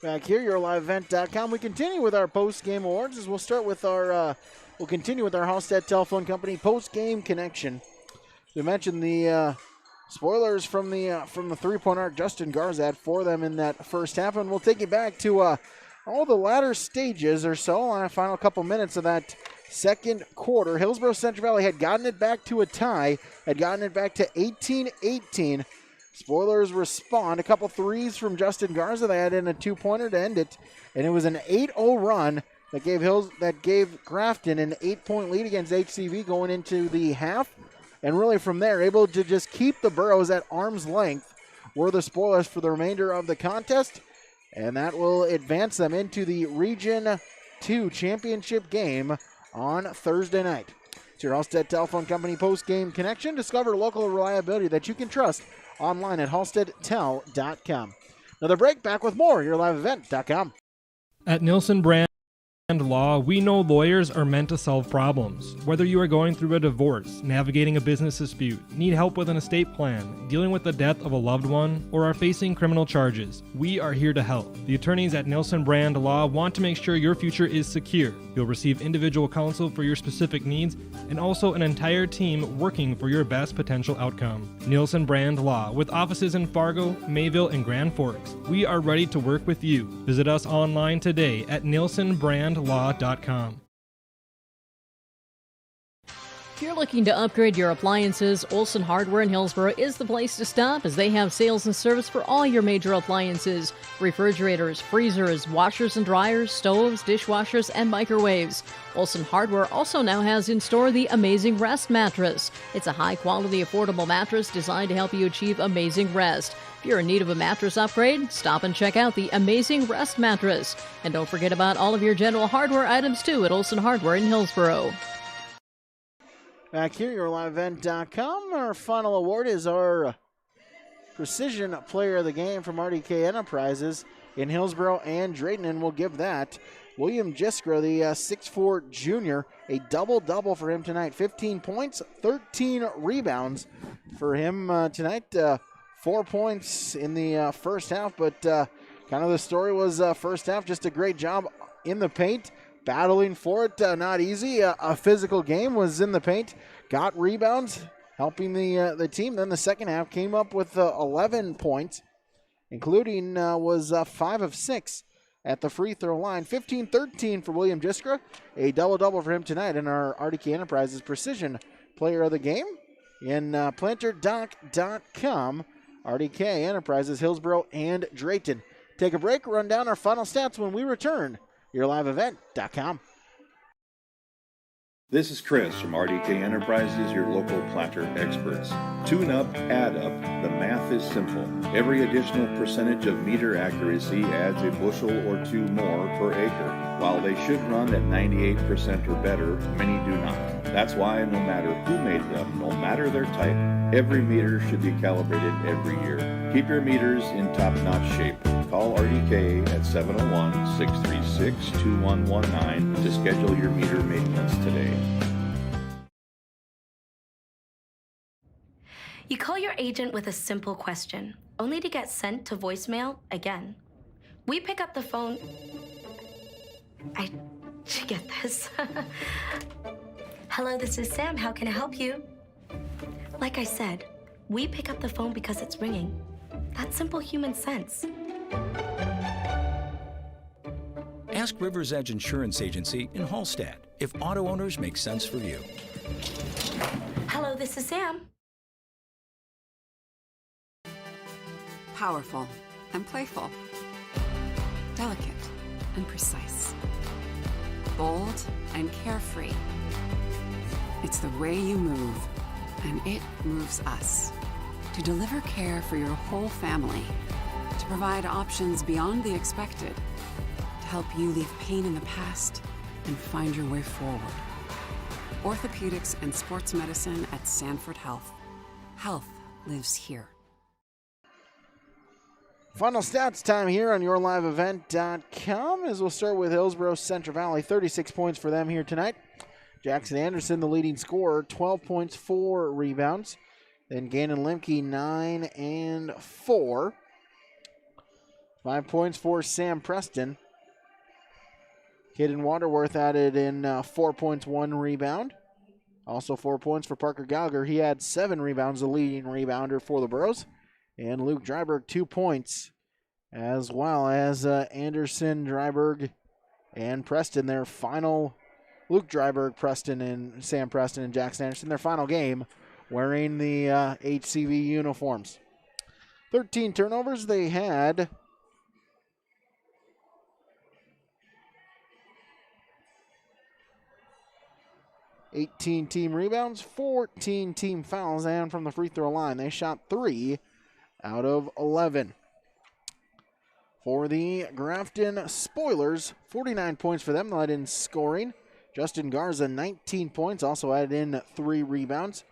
S2: Back here, YourLiveEvent.com. We continue with our post-game awards as we'll start with our, we'll continue with our Halstead Telephone Company post-game connection. We mentioned the spoilers from the three-point arc, Justin Garzad, for them in that first half, and we'll take you back to all the latter stages or so on a final couple minutes of that second quarter. Hillsboro Central Valley had gotten it back to a tie, had gotten it back to 18-18. Spoilers respond. A couple threes from Justin Garza. They had in a two-pointer to end it, and it was an 8-0 run that gave Grafton an 8-point lead against HCV going into the half. And really from there, able to just keep the Burros at arm's length were the spoilers for the remainder of the contest. And that will advance them into the Region 2 championship game on Thursday night. It's your Halstead Telephone Company post-game connection. Discover local reliability that you can trust online at halsteadtel.com. Another break, back with more, YourLiveEvent.com.
S12: At Nielsen Brand Law, we know lawyers are meant to solve problems. Whether you are going through a divorce, navigating a business dispute, need help with an estate plan, dealing with the death of a loved one, or are facing criminal charges, we are here to help. The attorneys at Nielsen Brand Law want to make sure your future is secure. You'll receive individual counsel for your specific needs and also an entire team working for your best potential outcome. Nielsen Brand Law, with offices in Fargo, Mayville, and Grand Forks. We are ready to work with you. Visit us online today at nielsenbrandlaw.com.
S19: If you're looking to upgrade your appliances, Olson Hardware in Hillsboro is the place to stop, as they have sales and service for all your major appliances: refrigerators, freezers, washers and dryers, stoves, dishwashers, and microwaves. Olson Hardware also now has in store the Amazing Rest mattress. It's a high-quality, affordable mattress designed to help you achieve amazing rest. If you're in need of a mattress upgrade, stop and check out the Amazing Rest mattress. And don't forget about all of your general hardware items, too, at Olson Hardware in Hillsboro.
S2: Back here, YourLiveEvent.com. Our final award is our Precision Player of the Game from RDK Enterprises in Hillsboro and Drayton, and we'll give that William Jiskra, the 6'4 junior, a double-double for him tonight. 15 points, 13 rebounds for him tonight. 4 points in the first half, but kind of the story was first half, just a great job in the paint. Battling for it, not easy. A physical game, was in the paint, got rebounds, helping the team. Then the second half came up with 11 points, including was 5 of 6 at the free throw line. 15-13 for William Jiskra, a double-double for him tonight in our RDK Enterprises Precision Player of the Game. In planterdoc.com, RDK Enterprises, Hillsboro and Drayton. Take a break, run down our final stats when we return. YourLiveEvent.com.
S20: This is Chris from RDK Enterprises, your local planter experts. Tune up, add up, the math is simple. Every additional percentage of meter accuracy adds a bushel or two more per acre. While they should run at 98% or better, many do not. That's why no matter who made them, no matter their type, every meter should be calibrated every year. Keep your meters in top-notch shape. Call RDK at 701-636-2119 to schedule your meter maintenance today.
S22: You call your agent with a simple question, only to get sent to voicemail again. We pick up the phone. Did you get this? Hello, this is Sam. How can I help you? Like I said, we pick up the phone because it's ringing. That's simple human sense.
S23: Ask River's Edge Insurance Agency in Hallstatt if auto owners make sense for you.
S22: Hello, this is Sam.
S6: powerful and playful, delicate and precise, bold and carefree. It's the way you move, and it moves us. To deliver care for your whole family, to provide options beyond the expected, to help you leave pain in the past and find your way forward. Orthopedics and sports medicine at Sanford Health. Health lives here.
S2: Final stats time here on YourLiveEvent.com as we'll start with Hillsboro Central Valley. 36 points for them here tonight. Jackson Anderson, the leading scorer, 12 points, 4 rebounds. Then Gannon Limke, 9 and 4. 5 points for Sam Preston. Caden Waterworth added in 4 points, 1 rebound. Also 4 points for Parker Gallagher. He had 7 rebounds, the leading rebounder for the Burros. And Luke Dryberg, 2 points, as well as Anderson, Dryberg, and Preston, their final. Luke Dryberg, Preston, and Sam Preston and Jackson Anderson, their final game wearing the HCV uniforms. 13 turnovers. They had 18 team rebounds, 14 team fouls, and from the free throw line, they shot 3 out of 11. For the Grafton Spoilers, 49 points for them, led in scoring. Justin Garza, 19 points, also added in 3 rebounds.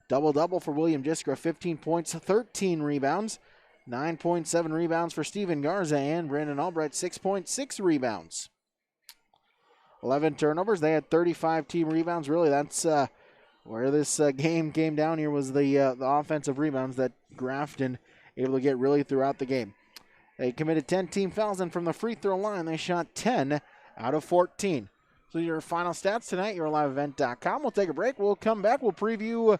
S2: Double-double for William Jiskra, 15 points, 13 rebounds. 9.7 rebounds for Steven Garza, and Brandon Albright, 6.6 rebounds. 11 turnovers. They had 35 team rebounds. Really, that's where this game came down here, was the offensive rebounds that Grafton able to get really throughout the game. They committed 10 team fouls, and from the free throw line, they shot 10 out of 14. So your final stats tonight, YourLiveEvent.com. We'll take a break. We'll come back. We'll preview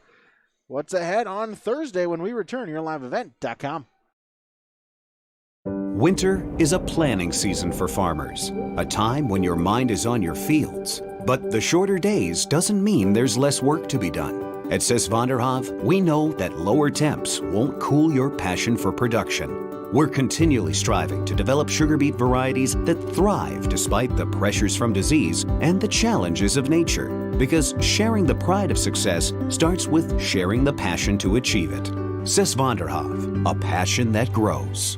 S2: what's ahead on Thursday when we return. YourLiveEvent.com.
S3: Winter is a planning season for farmers, a time when your mind is on your fields. But the shorter days doesn't mean there's less work to be done. At Sis van der Haaf, we know that lower temps won't cool your passion for production. We're continually striving to develop sugar beet varieties that thrive despite the pressures from disease and the challenges of nature. Because sharing the pride of success starts with sharing the passion to achieve it. Sis van der Haaf, a passion that grows.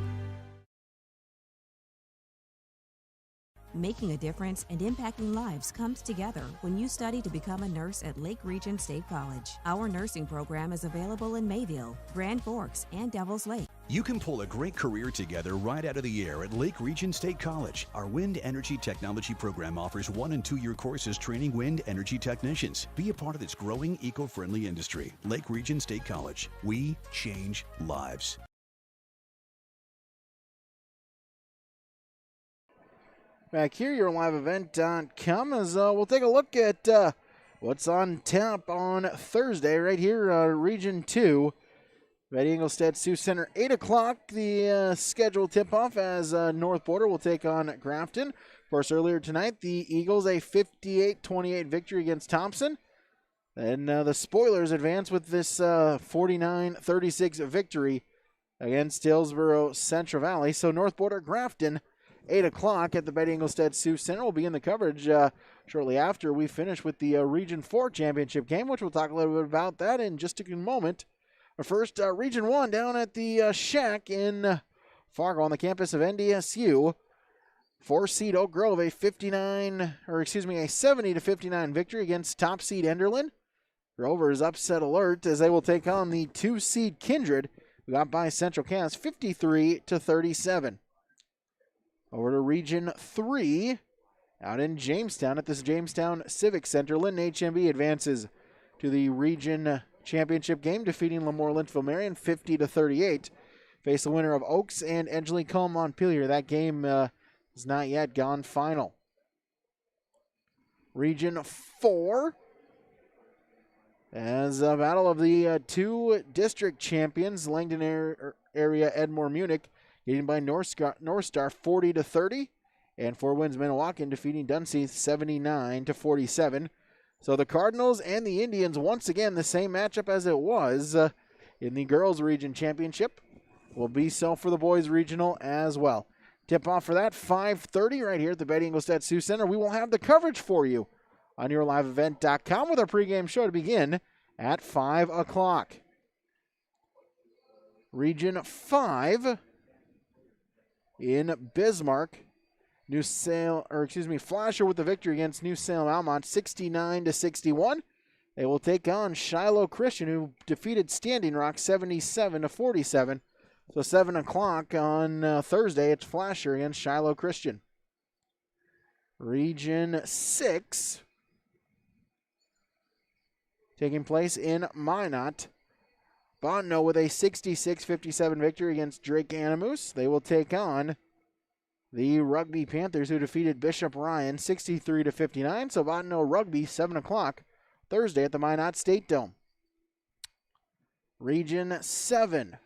S7: Making a difference and impacting lives comes together when you study to become a nurse at Lake Region State College. Our nursing program is available in Mayville, Grand Forks, and Devils Lake.
S9: You can pull a great career together right out of the air at Lake Region State College. Our Wind Energy Technology program offers 1- and 2-year courses training wind energy technicians. Be a part of this growing eco-friendly industry. Lake Region State College. We change lives.
S2: Back here, YourLiveEvent.com, as we'll take a look at what's on tap on Thursday right here, Region 2. Betty Engelstad Sioux Center, 8 o'clock, the scheduled tip-off as North Border will take on Grafton. Of course, earlier tonight, the Eagles, a 58-28 victory against Thompson. And the Spoilers advance with this 49-36 victory against Hillsboro Central Valley. So North Border Grafton, 8 o'clock at the Betty Engelstad Sioux Center. Will be in the coverage shortly after we finish with the Region 4 championship game, which we'll talk a little bit about that in just a moment. First, Region 1 down at the Shack in Fargo on the campus of NDSU. 4-seed Oak Grove, a 70-59 victory against top seed Enderlin. Grover's upset alert as they will take on the 2-seed Kindred, who got by Central Cass 53-37. Over to Region 3, out in Jamestown at this Jamestown Civic Center. Lyndon HMB advances to the Region Championship game, defeating Lemoore Lintville Marion 50-38. Face the winner of Oaks and Edgeley Culm Montpelier. That game is not yet gone final. Region 4, as a battle of the 2 district champions, Langdon area Edmore Munich, getting by North Star 40-30, and Four Winds Minnewacan defeating Dunseith 79-47. So the Cardinals and the Indians, once again, the same matchup as it was in the Girls Region Championship. will be so for the boys regional as well. Tip-off for that, 5:30 right here at the Betty Engelstad Sioux Center. We will have the coverage for you on yourliveevent.com with our pregame show to begin at 5 o'clock. Region 5 in Bismarck. Flasher with the victory against New Salem Almont, 69-61. They will take on Shiloh Christian, who defeated Standing Rock 77-47. So 7 o'clock on Thursday, it's Flasher against Shiloh Christian. Region 6 taking place in Minot. Bottineau with a 66-57 victory against Drake Animus. They will take on the Rugby Panthers, who defeated Bishop Ryan 63-59. So Bottineau Rugby, 7 o'clock Thursday at the Minot State Dome. Region 7.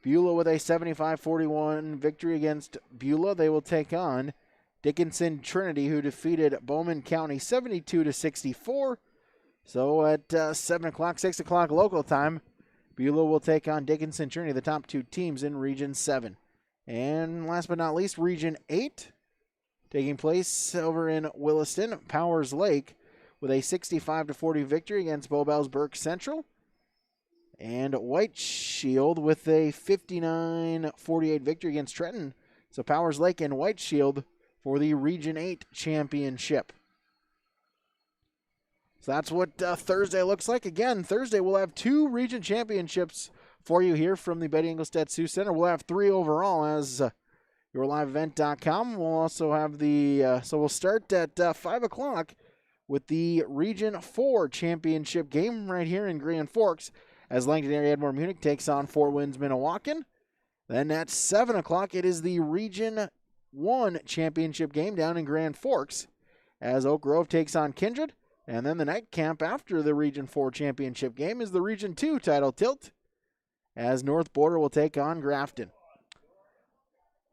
S2: Beulah with a 75-41 victory against Beulah. They will take on Dickinson Trinity, who defeated Bowman County 72-64. So at 7 o'clock, 6 o'clock local time, Beulah will take on Dickinson Trinity, the top two teams in Region 7. And last but not least, Region 8, taking place over in Williston. Powers Lake with a 65-40 victory against Bowbells Burke Central. And White Shield with a 59-48 victory against Trenton. So Powers Lake and White Shield for the Region 8 championship. So that's what Thursday looks like. Again, Thursday we'll have 2 region championships for you here from the Betty Engelstad Sioux Center. We'll have 3 overall as yourliveevent.com. We'll also have so we'll start at 5 o'clock with the Region 4 championship game right here in Grand Forks as Langdon Area Edmore Munich takes on Fort Winds Minnewacan. Then at 7 o'clock, it is the Region 1 championship game down in Grand Forks as Oak Grove takes on Kindred. And then the night camp after the Region 4 championship game is the Region 2 title tilt as North Border will take on Grafton.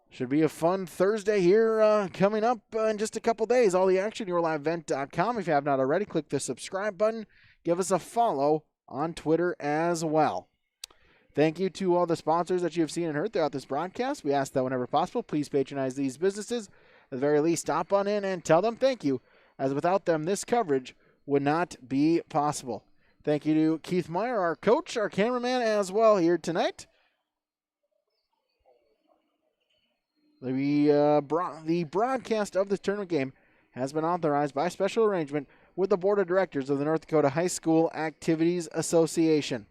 S2: Should be a fun Thursday here coming up in just a couple days. All the action, yourliveevent.com. If you have not already, click the subscribe button. Give us a follow on Twitter as well. Thank you to all the sponsors that you have seen and heard throughout this broadcast. We ask that whenever possible, please patronize these businesses. At the very least, stop on in and tell them thank you, as without them, this coverage would not be possible. Thank you to Keith Meyer, our coach, our cameraman as well here tonight. The broadcast of this tournament game has been authorized by special arrangement with the Board of Directors of the North Dakota High School Activities Association.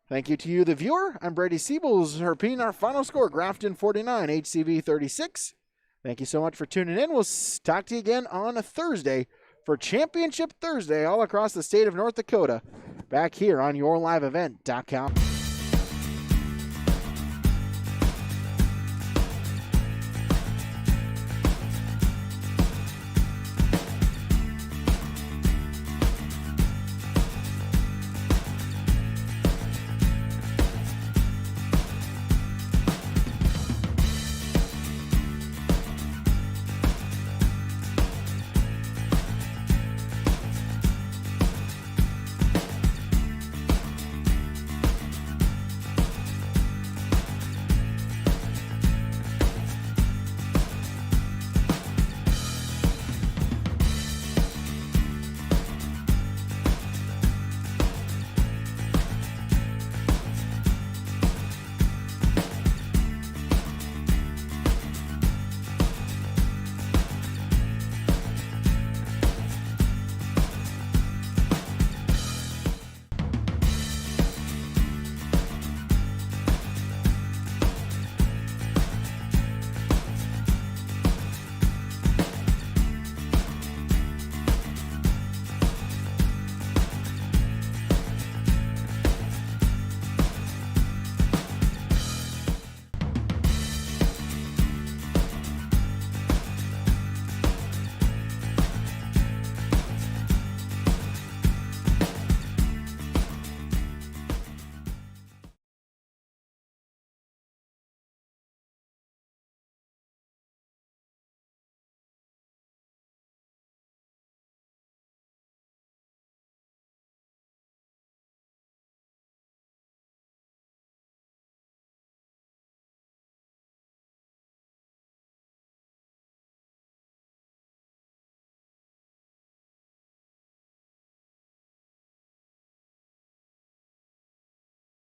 S2: Thank you to you, the viewer. I'm Brady Siebels, repeating our final score, Grafton 49, HCV 36. Thank you so much for tuning in. We'll talk to you again on a Thursday for Championship Thursday all across the state of North Dakota, back here on yourliveevent.com.